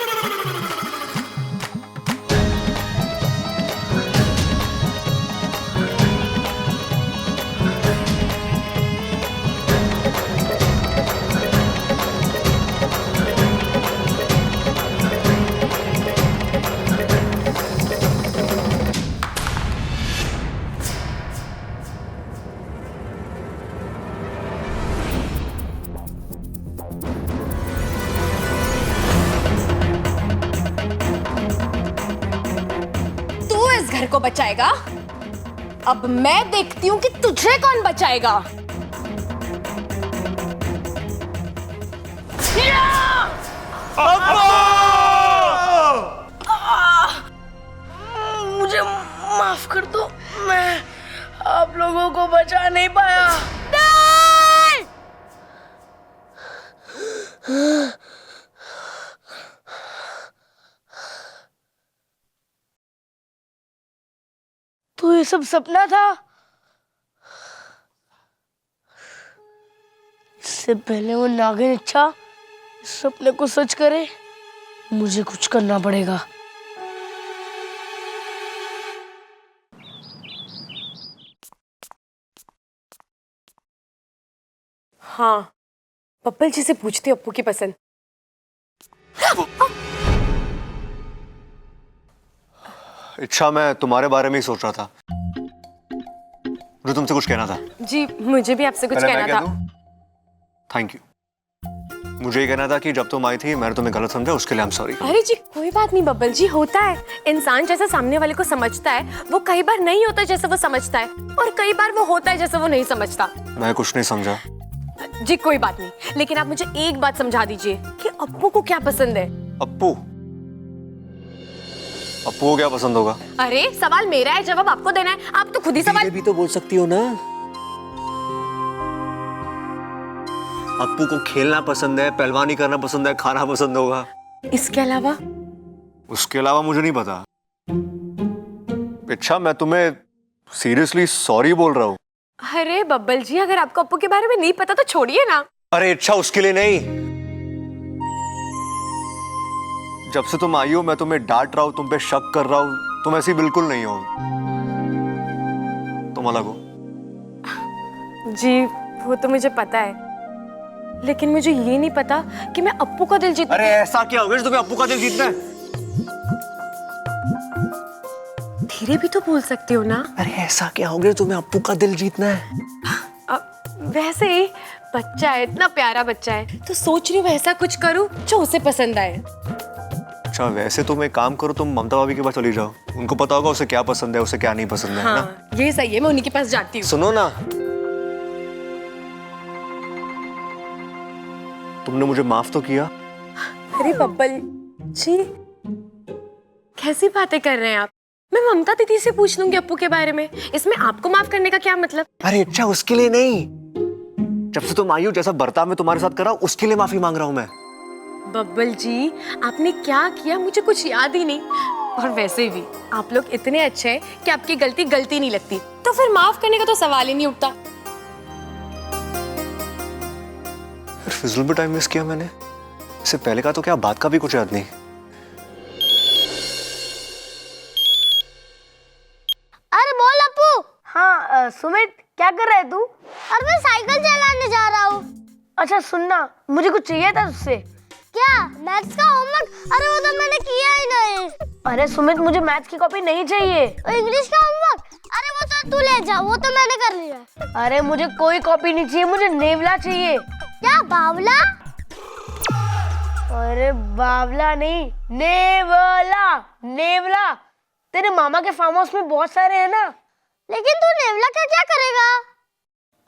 घर को बचाएगा, अब मैं देखती हूँ कि तुझे कौन बचाएगा। मुझे माफ कर दो, मैं आप लोगों को बचा नहीं पाया। तो ये सब सपना था? इससे पहले वो नागिन इच्छा इस सपने को सच करे, मुझे कुछ करना पड़ेगा। हाँ, पप्पल जी से पूछती हूँ अप्पू की पसंद। इच्छा, मैं तुम्हारे बारे में ही सोच रहा था, मुझे तुमसे कुछ कहना था। जी मुझे भी आपसे कुछ कहना था। Thank you. मुझे ये कहना था कि जब तुम आई थी मैंने तुम्हें गलत समझा, उसके लिए आई एम सॉरी। अरे जी कोई बात नहीं बब्बल जी, होता है। इंसान जैसा सामने वाले को समझता है वो कई बार नहीं होता जैसा वो समझता है, और कई बार वो होता है जैसा वो नहीं समझता। मैं कुछ नहीं समझा। जी कोई बात नहीं, लेकिन आप मुझे एक बात समझा दीजिए कि अप्पू को क्या पसंद है। अप्पू को क्या पसंद होगा? अरे सवाल मेरा है, जवाब आपको देना है, आप तो खुद ही सवाल भी तो बोल सकती हो ना। अप्पू को खेलना पसंद है, पहलवानी करना पसंद है, खाना पसंद होगा। इसके अलावा? उसके अलावा मुझे नहीं पता। अच्छा मैं तुम्हें सीरियसली सॉरी बोल रहा हूँ। अरे बब्बल जी, अगर आपको अप्पू के बारे में नहीं पता तो छोड़िए ना। अरे अच्छा उसके लिए नहीं, जब से तुम आई हो मैं तुम्हें डांट रहा हूँ, तुम पे शक कर रहा हूँ, तुम ऐसी बिल्कुल नहीं हो, तुम अलग हो। जी वो तो मुझे पता है, लेकिन मुझे ये नहीं पता कि मैं अप्पू का दिल जीत। अरे ऐसा क्या हो गया जो तुम्हें अप्पू का दिल जीतना है? धीरे भी तो बोल सकते हो ना। अरे ऐसा क्या हो गया, तुम्हें अप्पू का दिल जीतना है? वैसे ही बच्चा है, इतना प्यारा बच्चा है, तो सोच रही हूँ ऐसा कुछ करूँ जो उसे पसंद आए। अच्छा वैसे तुम एक काम करो, तुम ममता भाभी के पास चली जाओ, उनको पता होगा उसे क्या पसंद है, उसे क्या नहीं पसंद है। हाँ, ना? ये सही है, मैं उन्हीं के पास जाती हूँ। सुनो ना, तुमने मुझे माफ तो किया। अरे बब्बल जी, कैसी बातें कर रहे हैं आप? मैं ममता दीदी से पूछ लूंगी अप्पू के बारे में, इसमें आपको माफ करने का क्या मतलब? अरे अच्छा उसके लिए नहीं, जब से तुम आई हो जैसा बर्ताव मैं तुम्हारे साथ कर रहा हूं उसके लिए माफी मांग रहा हूं मैं। बब्बल जी, आपने क्या किया मुझे कुछ याद ही नहीं, और वैसे भी आप लोग इतने अच्छे हैं कि आपकी गलती गलती नहीं लगती, तो फिर माफ करने का तो सवाल ही नहीं उठता। फिजूल में टाइम वेस्ट किया मैंने, इससे पहले का तो क्या, बात का भी कुछ याद नहीं। अरे बोल अप्पू। हाँ सुमित, क्या कर रहा है तू? अरे मैं साइकिल चलाने जा रहा हूँ। अच्छा सुनना, मुझे कुछ चाहिए था तुझसे। क्या? मैथ्स का होमवर्क? अरे वो तो मैंने किया ही नहीं। अरे सुमित, मुझे मैथ्स की कॉपी नहीं चाहिए। इंग्लिश का होमवर्क? अरे वो तो तू ले जा, वो तो मैंने कर लिया। अरे मुझे कोई कॉपी नहीं चाहिए, मुझे नेवला चाहिए। क्या बावला? अरे बावला नहीं, नेवला। नेवला तेरे मामा के फार्म हाउस में बहुत सारे हैं ना। लेकिन तू नेवला का क्या करेगा?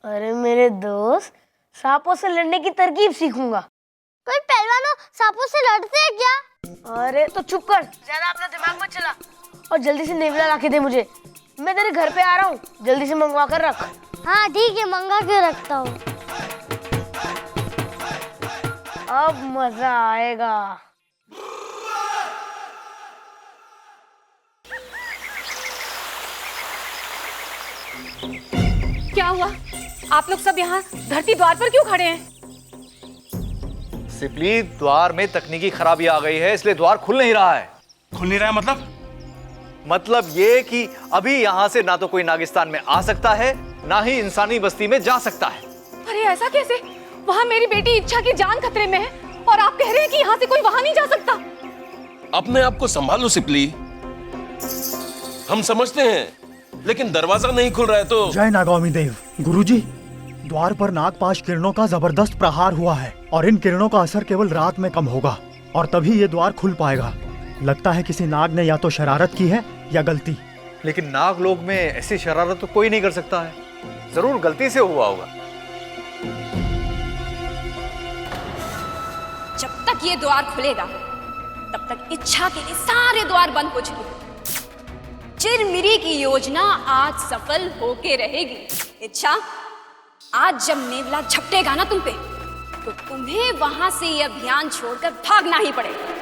अरे मेरे दोस्त, सांपों से लड़ने की तरकीब सीखूंगा। कोई पहलवान सांपों से लड़ते हैं क्या? अरे तो चुप कर, ज्यादा अपना दिमाग मत चला, और जल्दी से नेवला लाके दे मुझे। मैं तेरे घर पे आ रहा हूँ, जल्दी से मंगवा कर रख। हाँ ठीक है, मंगा के रखता हूँ। अब मजा आएगा। क्या हुआ? आप लोग सब यहाँ धरती द्वार पर क्यों खड़े हैं? सिपली, द्वार में तकनीकी खराबी आ गई है, इसलिए द्वार खुल नहीं रहा है। खुल नहीं रहा है मतलब ये कि अभी यहाँ से ना तो कोई नागिस्तान में आ सकता है, ना ही इंसानी बस्ती में जा सकता है। अरे ऐसा कैसे? वहाँ मेरी बेटी इच्छा की जान खतरे में है, और आप कह रहे हैं कि यहाँ से कोई वहाँ नहीं जा सकता। अपने आप को संभालो सिपली, हम समझते हैं, लेकिन दरवाजा नहीं खुल रहा है तो। जय नागौमी देव। गुरुजी, द्वार पर नागपाश किरणों का जबरदस्त प्रहार हुआ है, और इन किरणों का असर केवल रात में कम होगा, और तभी ये द्वार खुल पाएगा। लगता है किसी नाग ने या तो शरारत की है या गलती। लेकिन नाग लोग में ऐसी शरारत तो कोई नहीं कर सकता है, जरूर गलती से हुआ होगा। जब तक ये द्वार खुलेगा तब तक इच्छा के लिए सारे द्वार बंद हो चुके। चिरमिरी की योजना आज सफल होके रहेगी। इच्छा, आज जब नेवला झपटेगा ना तुम पे, तो तुम्हें वहां से ये अभियान छोड़कर भागना ही पड़ेगा।